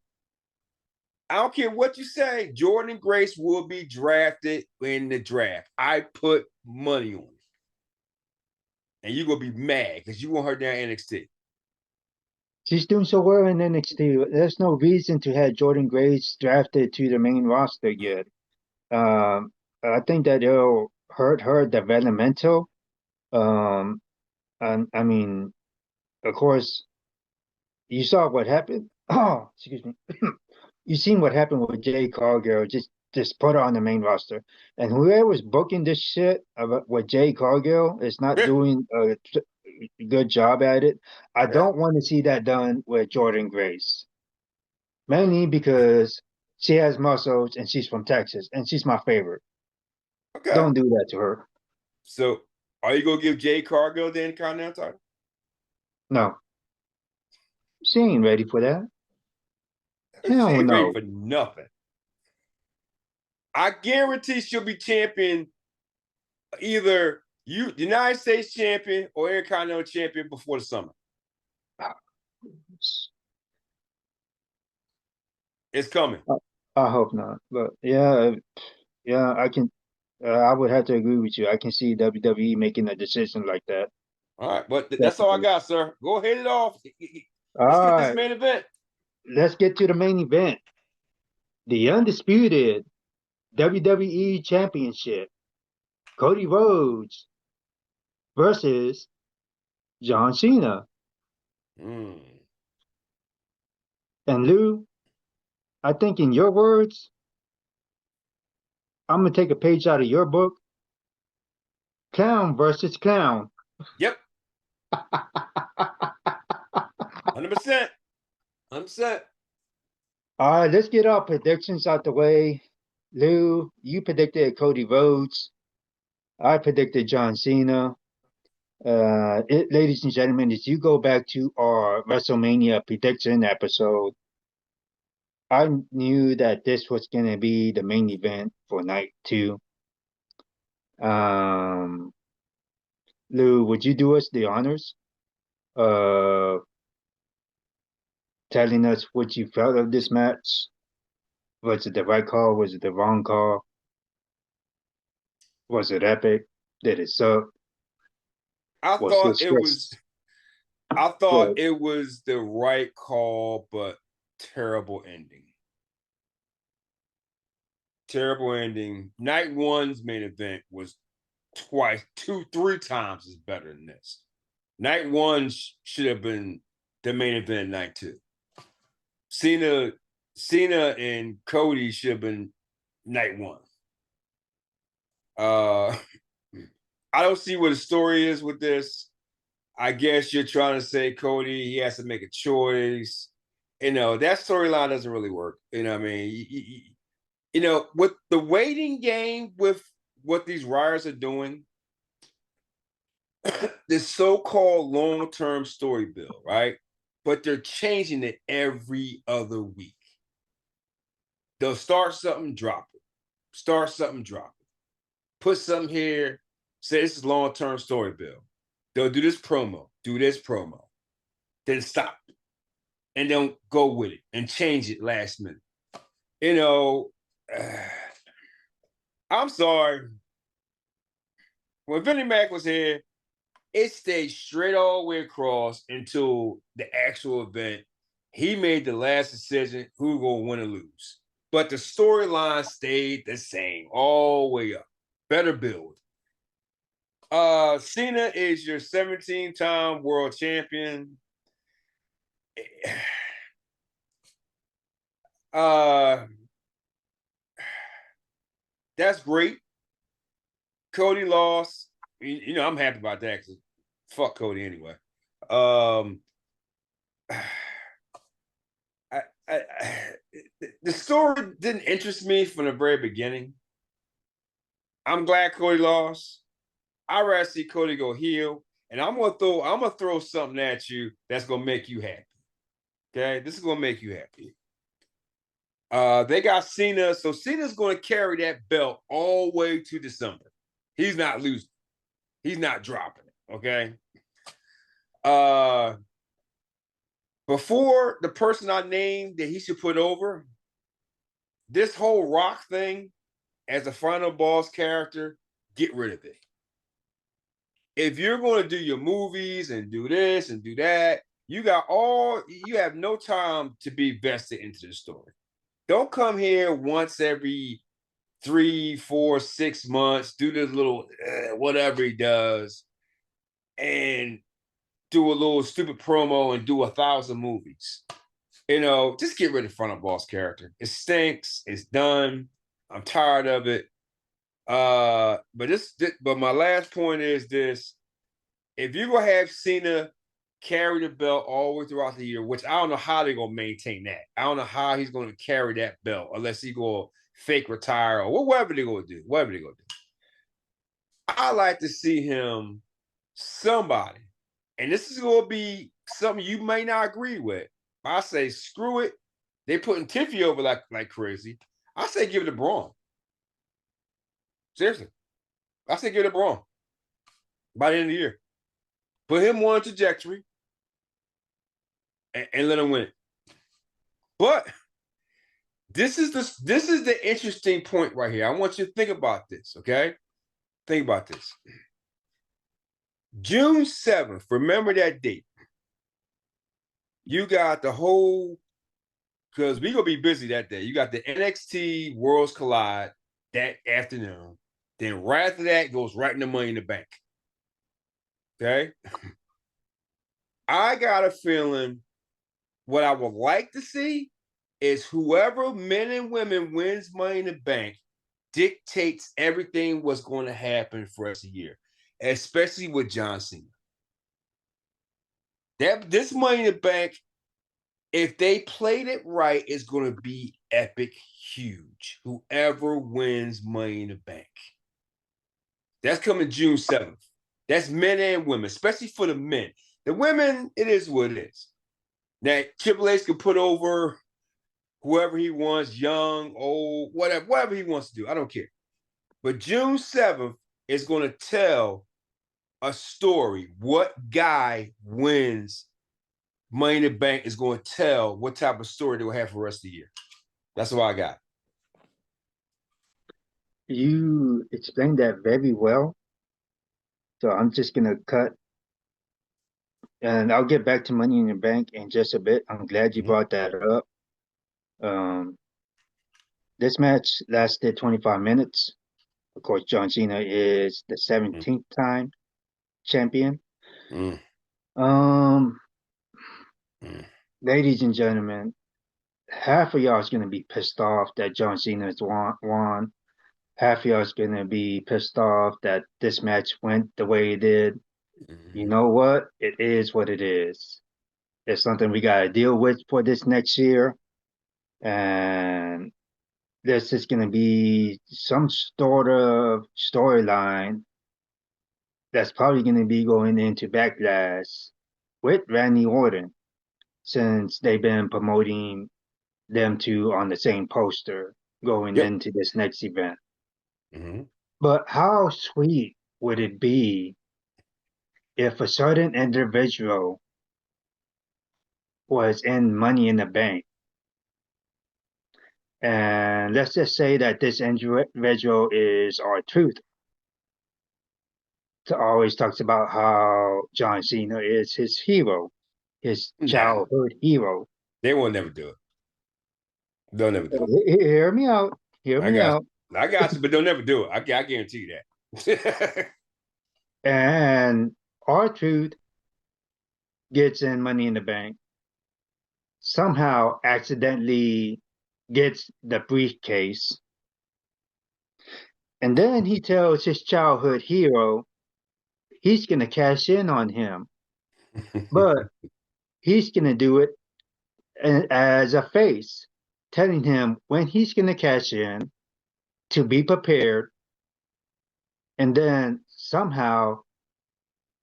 I don't care what you say, Jordan Grace will be drafted in the draft. I put money on it. And you're going to be mad because you want her down NXT. She's doing so well in NXT. There's no reason to have Jordan Grace drafted to the main roster yet. I think that it'll hurt her developmental. And I mean, of course, you saw what happened. Oh, excuse me. You seen what happened with Jay Cargill. Just put her on the main roster, and whoever's booking this shit with Jay Cargill is not doing a good job at it. I don't want to see that done with Jordan Grace, mainly because she has muscles and she's from Texas and she's my favorite. Okay. Don't do that to her. So, are you gonna give Jay Cargill the Intercontinental title? No, she ain't ready for that. Hell no. Ready for nothing. I guarantee she'll be champion, either United States champion or Intercontinental champion before the summer. It's coming. I hope not, but yeah, I can. I would have to agree with you. I can see WWE making a decision like that. All right, but that's all I got, sir. Go hit it off. Let's get this main event. Let's get to the main event. The undisputed WWE Championship. Cody Rhodes versus John Cena. And Lou, I think in your words, I'm going to take a page out of your book. Clown versus clown. Yep. 100%. 100%. All right, let's get our predictions out the way. Lou, you predicted Cody Rhodes. I predicted John Cena. Ladies and gentlemen, as you go back to our WrestleMania prediction episode, I knew that this was going to be the main event for night 2. Um, Lou, would you do us the honors of telling us what you felt of this match? Was it the right call? Was it the wrong call? Was it epic? Did it suck? I Was thought this it was just I thought good? it was the right call, but terrible ending. Terrible ending. Night 1's main event was twice, 3 times as better than this. Night 1 should have been the main event. Night 2. Cena and Cody should have been night 1. I don't see what the story is with this. I guess you're trying to say Cody, he has to make a choice. That storyline doesn't really work. What I mean? With the waiting game with what these writers are doing, this so-called long-term story build, right? But they're changing it every other week. They'll start something, drop it. Start something, drop it. Put something here, say this is long-term story build. They'll do this promo, then stop. And then go with it and change it last minute. I'm sorry. When Vinnie Mac was here, it stayed straight all the way across until the actual event. He made the last decision who gonna win or lose. But the storyline stayed the same all the way up. Better build. Cena is your 17-time world champion. That's great. Cody lost. I'm happy about that because fuck Cody anyway. The story didn't interest me from the very beginning. I'm glad Cody lost. I'd rather see Cody go heel, and I'm gonna throw something at you that's gonna make you happy. Okay, this is gonna make you happy. They got Cena, so Cena's gonna carry that belt all the way to December. He's not losing. He's not dropping it. Okay. Before the person I named that he should put over, this whole Rock thing as a final boss character, get rid of it. If you're going to do your movies and do this and do that, you have no time to be vested into the story. Don't come here once every 3, 4, 6 months, do this little whatever he does, and do a little stupid promo and do 1,000 movies. Just get rid of front of boss character. It stinks. It's done. I'm tired of it. But my last point is this: if you're gonna have Cena carry the belt all the way throughout the year, which I don't know how they're gonna maintain that. I don't know how he's gonna carry that belt unless he go fake retire or whatever they're gonna do. I like to see him somebody, and this is gonna be something you may not agree with. I say screw it. They putting Tiffy over like crazy. I say give it to Braun. Seriously. I say give it to Braun by the end of the year. Put him on trajectory and let him win it. But this is the interesting point right here. I want you to think about this, okay? Think about this. June 7th, remember that date. You got the whole, because we're going to be busy that day. You got the NXT Worlds Collide that afternoon. Then right after that goes right into Money in the Bank. Okay? I got a feeling what I would like to see is whoever men and women wins Money in the Bank dictates everything what's going to happen for us a year, especially with John Cena. This Money in the Bank, if they played it right, is going to be epic, huge. Whoever wins Money in the Bank. That's coming June 7th. That's men and women, especially for the men. The women, it is what it is. Now, Triple H can put over whoever he wants, young, old, whatever he wants to do. I don't care. But June 7th is going to tell a story. What guy wins Money in the Bank is going to tell what type of story they'll have for the rest of the year. That's what I got. You explained that very well. So I'm just going to cut, and I'll get back to Money in the Bank in just a bit. I'm glad you brought that up. This match lasted 25 minutes. Of course, John Cena is the 17th time champion. Ladies and gentlemen, half of y'all is going to be pissed off that John Cena has won. Half of y'all is going to be pissed off that this match went the way it did. You know what? It is what it is. It's something we got to deal with for this next year. And this is going to be some sort of storyline that's probably going to be going into Backlash with Randy Orton, since they've been promoting them two on the same poster going into this next event. But how sweet would it be if a certain individual was in Money in the Bank? And let's just say that this individual is R-Truth. Always talks about how John Cena is his hero, his childhood hero. They will never do it. They'll never do it. Hear me out. I got you, but they'll never do it. I guarantee you that. And R-Truth gets in Money in the Bank, somehow accidentally gets the briefcase, and then he tells his childhood hero he's going to cash in on him, but he's going to do it as a face, telling him when he's going to cash in, to be prepared, and then somehow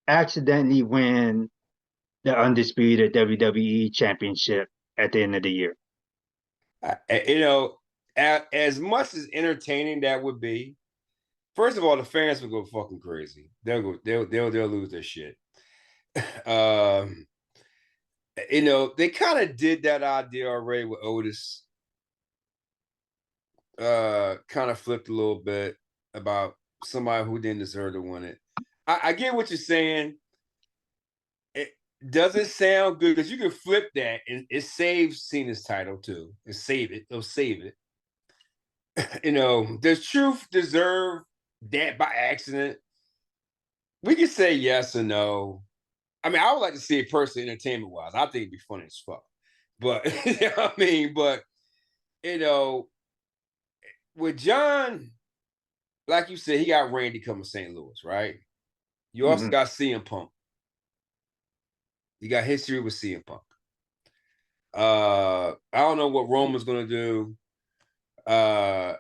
accidentally win the undisputed WWE Championship at the end of the year. As much as entertaining that would be, first of all, the fans would go fucking crazy. They'll lose their shit. They kind of did that idea already with Otis. Kind of flipped a little bit about somebody who didn't deserve to win it. I get what you're saying. It doesn't sound good because you can flip that and it saves Cena's title too. It'll save it. Does Truth deserve that by accident? We can say yes or no. I mean, I would like to see it personally, entertainment-wise. I think it'd be funny as fuck. But you know what I mean? But with John, like you said, he got Randy coming to St. Louis, right? You also got CM Punk. You got history with CM Punk. I don't know what Roman's gonna do. But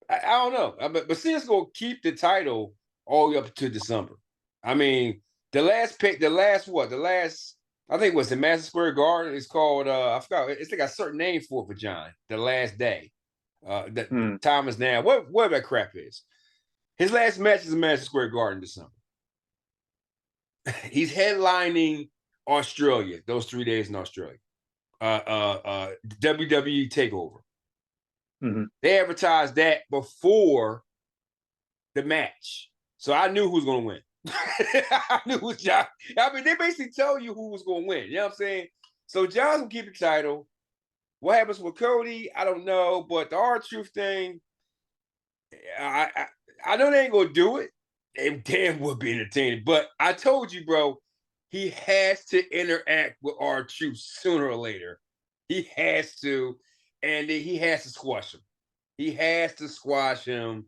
I don't know. But Cena's gonna keep the title all the way up to December. I mean, the last I think it was the Madison Square Garden. It's called I forgot. It's like a certain name for John. The last day. The time is now. What that crap is. His last match is in Madison Square Garden in December. He's headlining Australia, those 3 days in Australia. WWE TakeOver. They advertised that before the match. So I knew who was going to win. I knew who was John. I mean, they basically tell you who was going to win. You know what I'm saying? So John's going to keep the title. What happens with Cody, I don't know. But the R-Truth thing, I know they ain't going to do it. It damn would be entertaining. But I told you, bro, he has to interact with R-Truth sooner or later. He has to. And he has to squash him. He has to squash him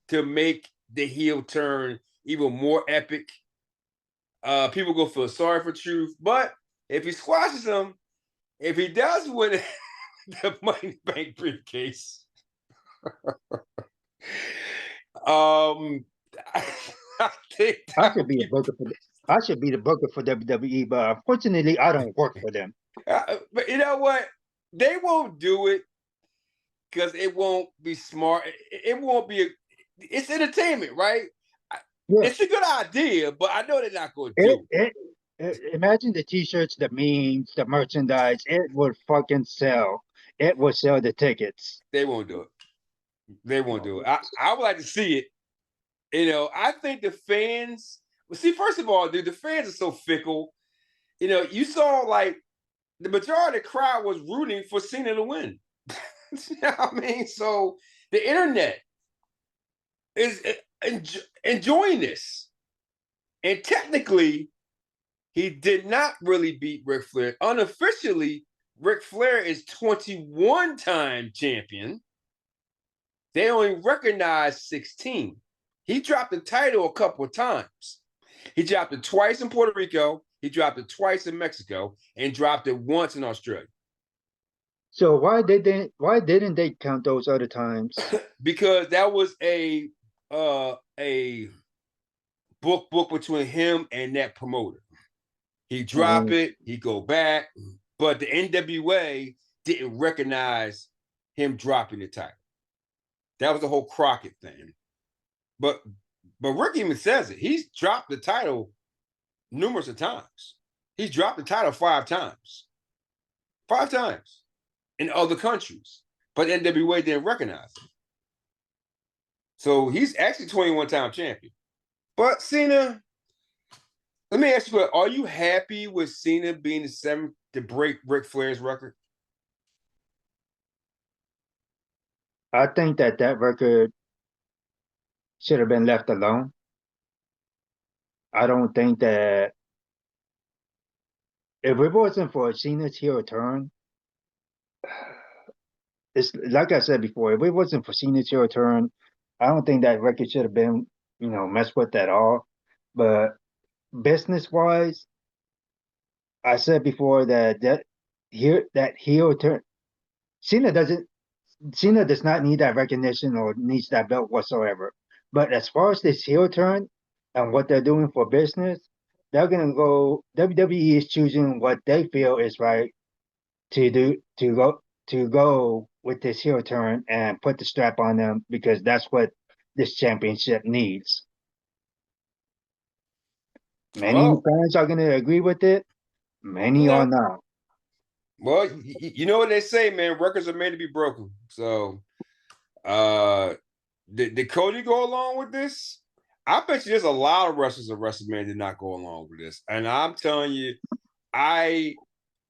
to make the heel turn even more epic. People go feel sorry for Truth. But if he squashes him, if he does win the Money in the Bank briefcase, I think I should be the booker for WWE, but unfortunately, I don't work for them. But you know what? They won't do it because it won't be smart. It won't be. It's entertainment, right? Yeah. It's a good idea, but I know they're not going to do Imagine the T-shirts, the memes, the merchandise. It would fucking sell. It would sell the tickets. They won't do it. They won't do it. I would like to see it. I think the fans. Well, see, first of all, dude, the fans are so fickle. You saw like the majority of the crowd was rooting for Cena to win. You know what I mean? So the internet is enjoying this. And technically, he did not really beat Ric Flair. Unofficially, Ric Flair is 21-time champion. They only recognize 16. He dropped the title a couple of times. He dropped it twice in Puerto Rico. He dropped it twice in Mexico and dropped it once in Australia. So why didn't they count those other times? Because that was a book between him and that promoter. He drop it, he go back, but the NWA didn't recognize him dropping the title. That was the whole Crockett thing. But Rick even says it. He's dropped the title numerous of times. He's dropped the title 5 times. 5 times in other countries. But NWA didn't recognize him. So he's actually 21-time champion. But Cena, let me ask you, are you happy with Cena being the 7th to break Ric Flair's record? I think that record should have been left alone. I don't think that if it wasn't for Cena's heel turn, it's like I said before, if it wasn't for Cena's heel turn, I don't think that record should have been, messed with at all. But business wise, I said before that heel turn, Cena does not need that recognition or needs that belt whatsoever. But as far as this heel turn and what they're doing for business, they're gonna go. WWE is choosing what they feel is right to go with this heel turn and put the strap on them because that's what this championship needs. Many fans are gonna agree with it. Many are not. Well, you know what they say, man. Records are made to be broken. So, did Cody go along with this? I bet you there's a lot of wrestlers at WrestleMania did not go along with this. And I'm telling you, I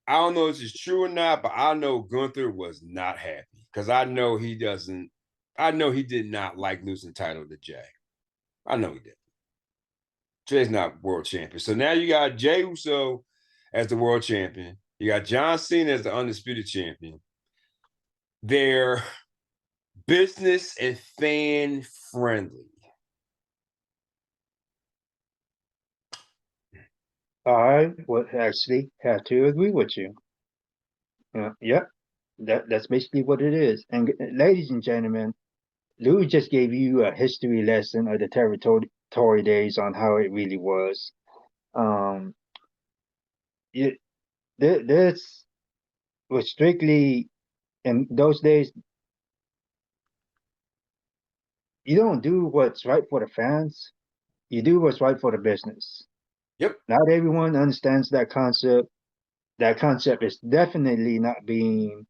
don't know if this is true or not, but I know Gunther was not happy because I know he did not like losing the title to Jay. I know he did. Jay's not world champion. So now you got Jey Uso as the world champion. You got John Cena as the undisputed champion. They're business and fan friendly. I would actually have to agree with you. Yep, that's basically what it is. And ladies and gentlemen, Lou just gave you a history lesson of the territory days on how it really was. This was strictly in those days. You don't do what's right for the fans. You do what's right for the business. Yep. Not everyone understands that concept. That concept is definitely not being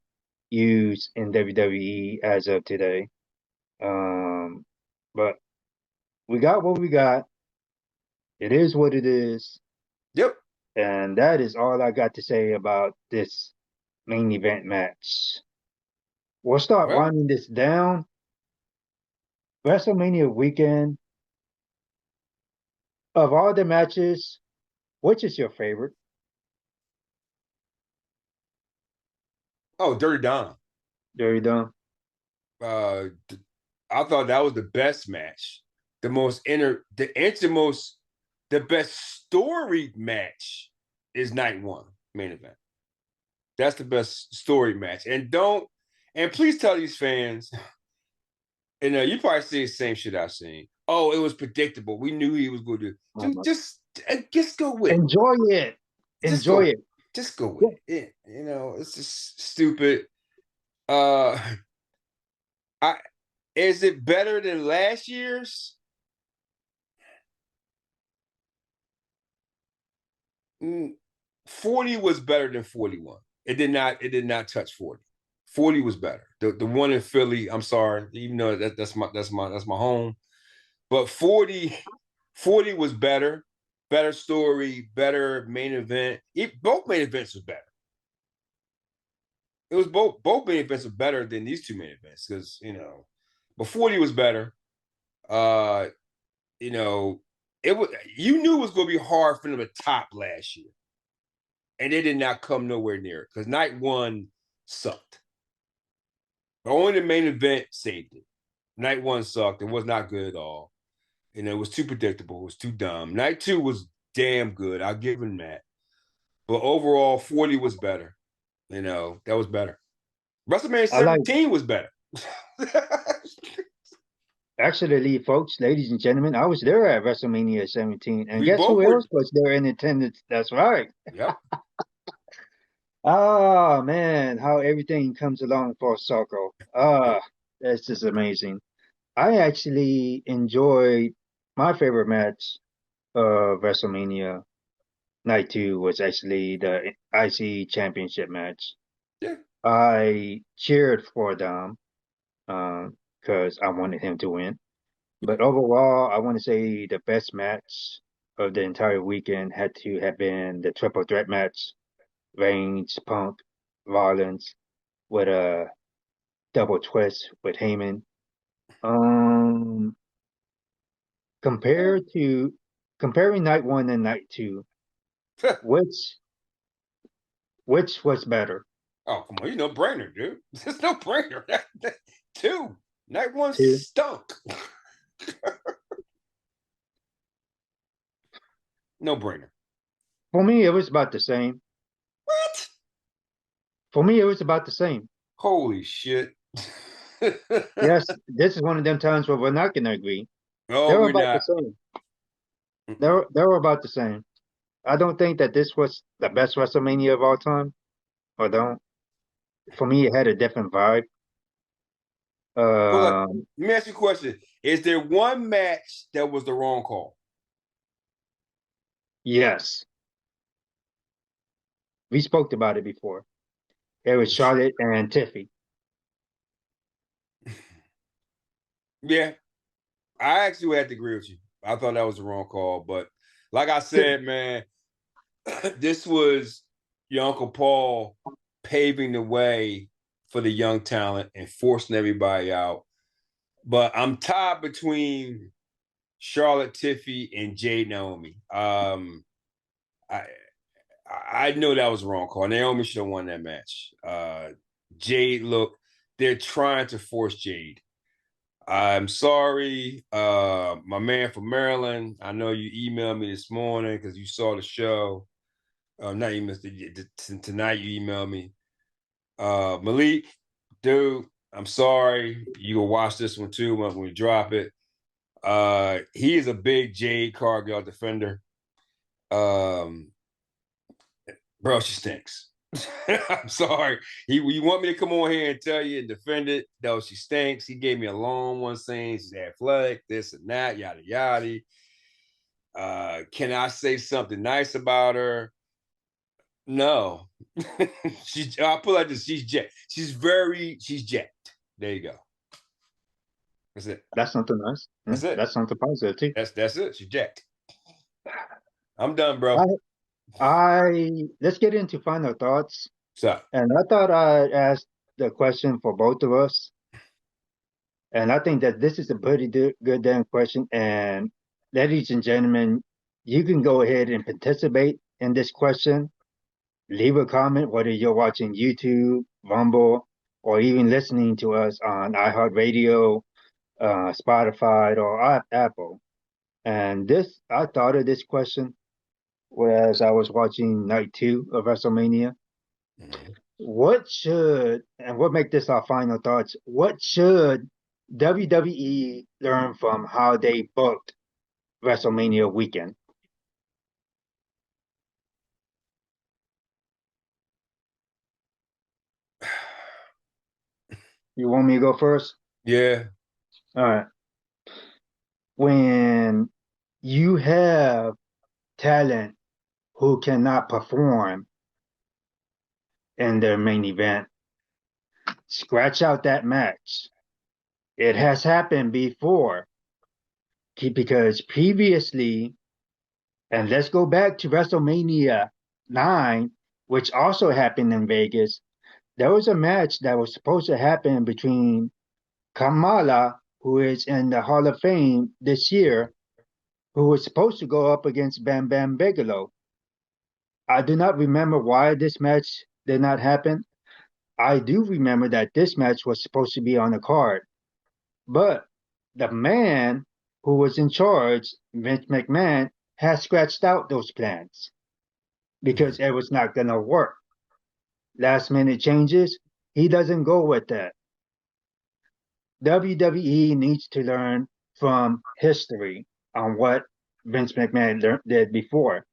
used in WWE as of today. But we got what we got. It is what it is. Yep. And that is all I got to say about this main event match. We'll start winding this down. WrestleMania weekend. Of all the matches, which is your favorite? Oh, Dirty Dom. Dirty Dom. I thought that was the best match. The best storied match is night 1 main event. That's the best story match. And please tell these fans, you probably see the same shit I've seen. Oh, it was predictable. We knew he was going to do. Just go with it. Enjoy it. Enjoy it. Just go with it. You know, it's just stupid. Is it better than last year's? 40 was better than 41. It did not touch 40. 40 was better. The one in Philly, I'm sorry, even though that's my home. But 40 was better. Better story, better main event. Both main events was better. It was both main events were better than these two main events because but 40 was better. It was, you knew it was going to be hard for them to top last year, and they did not come nowhere near it because night one sucked. But only the main event saved it. Night one sucked. It was not good at all. It was too predictable. It was too dumb. Night two was damn good. I'll give him that. But overall, 40 was better. That was better. WrestleMania 17 was better. Actually, folks, ladies and gentlemen, I was there at WrestleMania 17. And guess who else was there in attendance? That's right. Yep. Oh, man, how everything comes along for a circle. That's just amazing. I actually enjoyed my favorite match of WrestleMania Night 2 was actually the IC Championship match. Yeah. I cheered for them because I wanted him to win. But overall, I want to say the best match of the entire weekend had to have been the triple threat match, Reigns, Punk, Rollins, with a double twist with Heyman. Comparing night one and night two, which was better? Oh, come on, no-brainer, dude. It's no brainer. Two. Night one Two. stunk. No brainer. For me, it was about the same. What? For me, it was about the same. Holy shit. Yes, this is one of them times where we're not going to agree. Oh, they were we're about not. the same. They were about the same. I don't think that this was the best WrestleMania of all time. I don't. For me, it had a different vibe. Let me ask you a question. Is there one match that was the wrong call? Yes. We spoke about it before. It was Charlotte and Tiffy. Yeah. I actually had to agree with you. I thought that was the wrong call. But like I said, man, this was your Uncle Paul paving the way for the young talent and forcing everybody out. But I'm tied between Charlotte Tiffy and Jade Naomi. I know that was the wrong call. Naomi should have won that match. Jade, look, they're trying to force Jade. I'm sorry, my man from Maryland. I know you emailed me this morning because you saw the show. Not email tonight. You emailed me, Malik, dude. I'm sorry. You will watch this one too when we drop it. He is a big Jade Cargill defender. Bro, she stinks. I'm sorry. You want me to come on here and tell you and defend it? No, she stinks. He gave me a long one saying she's athletic, this and that, yada yada. Can I say something nice about her? No. I'll put it like this. She's jacked. She's jacked. There you go. That's it. That's something nice. That's it. That's something positive too. That's it. She's jacked. I'm done, bro. Let's get into final thoughts. So, and I thought I'd ask the question for both of us. And I think that this is a pretty good damn question. And ladies and gentlemen, you can go ahead and participate in this question. Leave a comment, whether you're watching YouTube, Rumble, or even listening to us on iHeart Radio, Spotify, or Apple. And I thought of this question whereas I was watching night 2 of WrestleMania. What make this our final thoughts? What should WWE learn from how they booked WrestleMania weekend? You want me to go first? Yeah. All right. When you have talent who cannot perform in their main event, scratch out that match. It has happened before because previously, and let's go back to WrestleMania 9, which also happened in Vegas. There was a match that was supposed to happen between Kamala, who is in the Hall of Fame this year, who was supposed to go up against Bam Bam Bigelow. I do not remember why this match did not happen. I do remember that this match was supposed to be on the card, but the man who was in charge, Vince McMahon, has scratched out those plans because it was not going to work. Last minute changes, he doesn't go with that. WWE needs to learn from history on what Vince McMahon did before.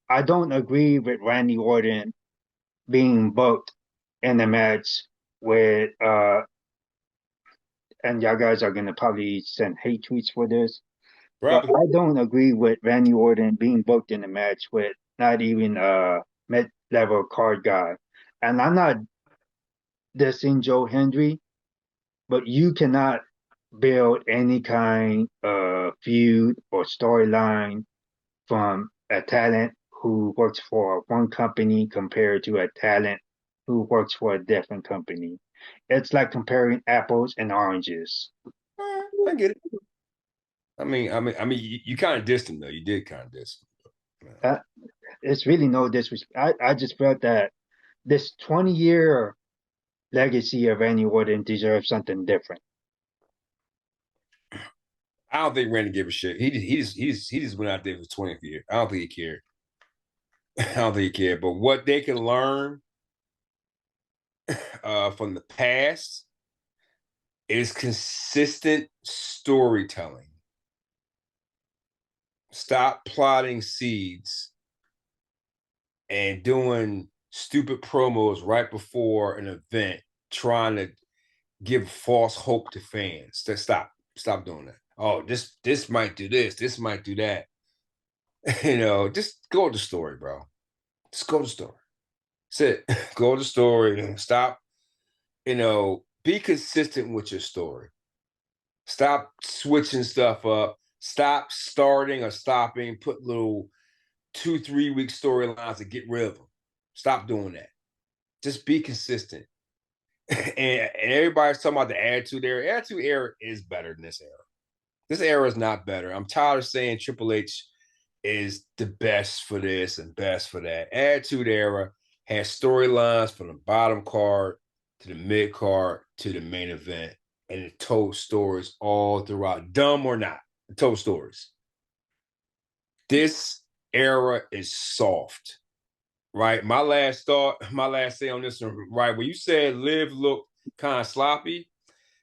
I don't agree with Randy Orton being booked in a match with and y'all guys are gonna probably send hate tweets for this, but Probably. I don't agree with Randy Orton being booked in a match with not even a mid level card guy. And I'm not dissing Joe Hendry, but you cannot build any kind of feud or storyline from a talent who works for one company compared to a talent who works for a different company. It's like comparing apples and oranges. I get it. You kind of dissed him though. You did kind of diss him. Uh, it's really no disrespect. I just felt that this 20-year legacy of Randy Orton deserves something different. I don't think Randy gave a shit. He just went out there for his 20th year. I don't think he cared. I don't think he cared. But what they can learn from the past is consistent storytelling. Stop plotting seeds and doing stupid promos right before an event, trying to give false hope to fans. Stop doing that. Oh, this might do this might do that. Just go with the story, bro. Just go with the story. Sit, go with the story. Stop, be consistent with your story. Stop switching stuff up. Stop starting or stopping. Put little 2-3 week storylines to get rid of them. Stop doing that. Just be consistent. And everybody's talking about the Attitude Era. Attitude Era is better than this era. This era is not better. I'm tired of saying Triple H is the best for this and best for that. Attitude Era has storylines from the bottom card to the mid card to the main event, and it told stories all throughout. Dumb or not, it told stories. This era is soft, right? My last say on this one, right? When you said Liv looked kind of sloppy,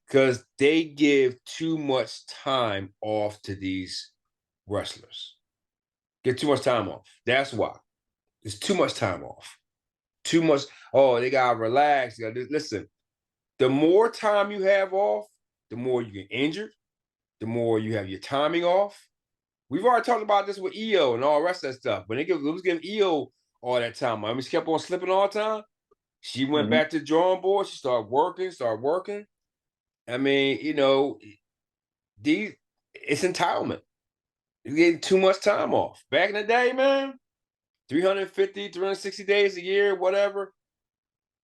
because they give too much time off to these wrestlers. Get too much time off. That's why. It's too much time off. Too much. Oh, they gotta relax. Listen, the more time you have off, the more you get injured, the more you have your timing off. We've already talked about this with EO and all the rest of that stuff. When it was giving EO all that time, I mean, she kept on slipping all the time. She went back to the drawing board. She started working. I mean, it's entitlement. You're getting too much time off. Back in the day, man, 350, 360 days a year, whatever,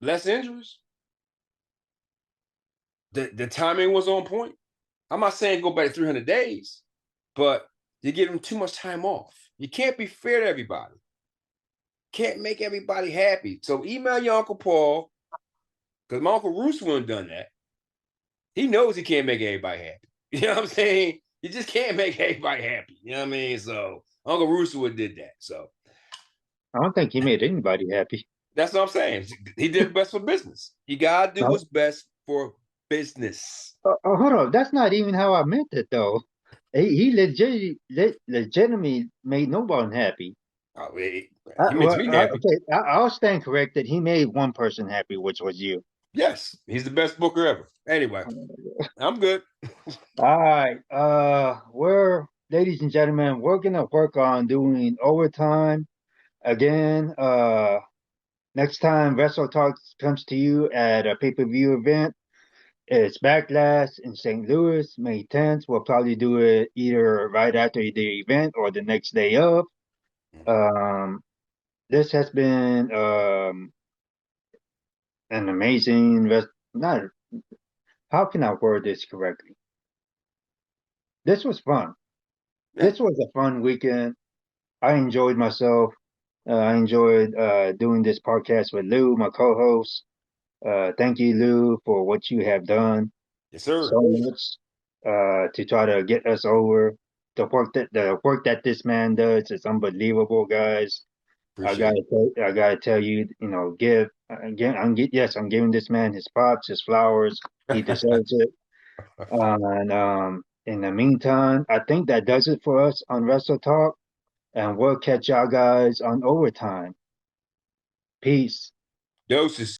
less injuries. The timing was on point. I'm not saying go back to 300 days, but you're giving too much time off. You can't be fair to everybody. Can't make everybody happy. So email your Uncle Paul, because my Uncle Roos wouldn't have done that. He knows he can't make everybody happy. You know what I'm saying? You just can't make everybody happy. You know what I mean? So Uncle Russo would did that. So I don't think he made anybody happy. that's what I'm saying. He did best for business. You gotta do what's best for business. Hold on, that's not even how I meant it though. He legitimately made no one happy. Oh, he makes me happy. Okay, I'll stand corrected. He made one person happy, which was you. Yes, he's the best booker ever. Anyway, I'm good. All right. Ladies and gentlemen, we're gonna work on doing overtime again. Next time Wrestle Talk comes to you at a pay-per-view event, it's Backlash in St. Louis, May 10th. We'll probably do it either right after the event or the next day of. Um, this has been an amazing not how can I word this correctly? This was fun. Yeah. This was a fun weekend. I enjoyed myself. I enjoyed doing this podcast with Lou, my co-host. Thank you, Lou, for what you have done Yes, sir. so much to try to get us over. The work that this man does is unbelievable, guys. Appreciate it. I gotta tell you, give again. I'm giving this man his props, his flowers. He deserves it. And in the meantime, I think that does it for us on Wrestle Talk, and we'll catch y'all guys on overtime. Peace. Doses.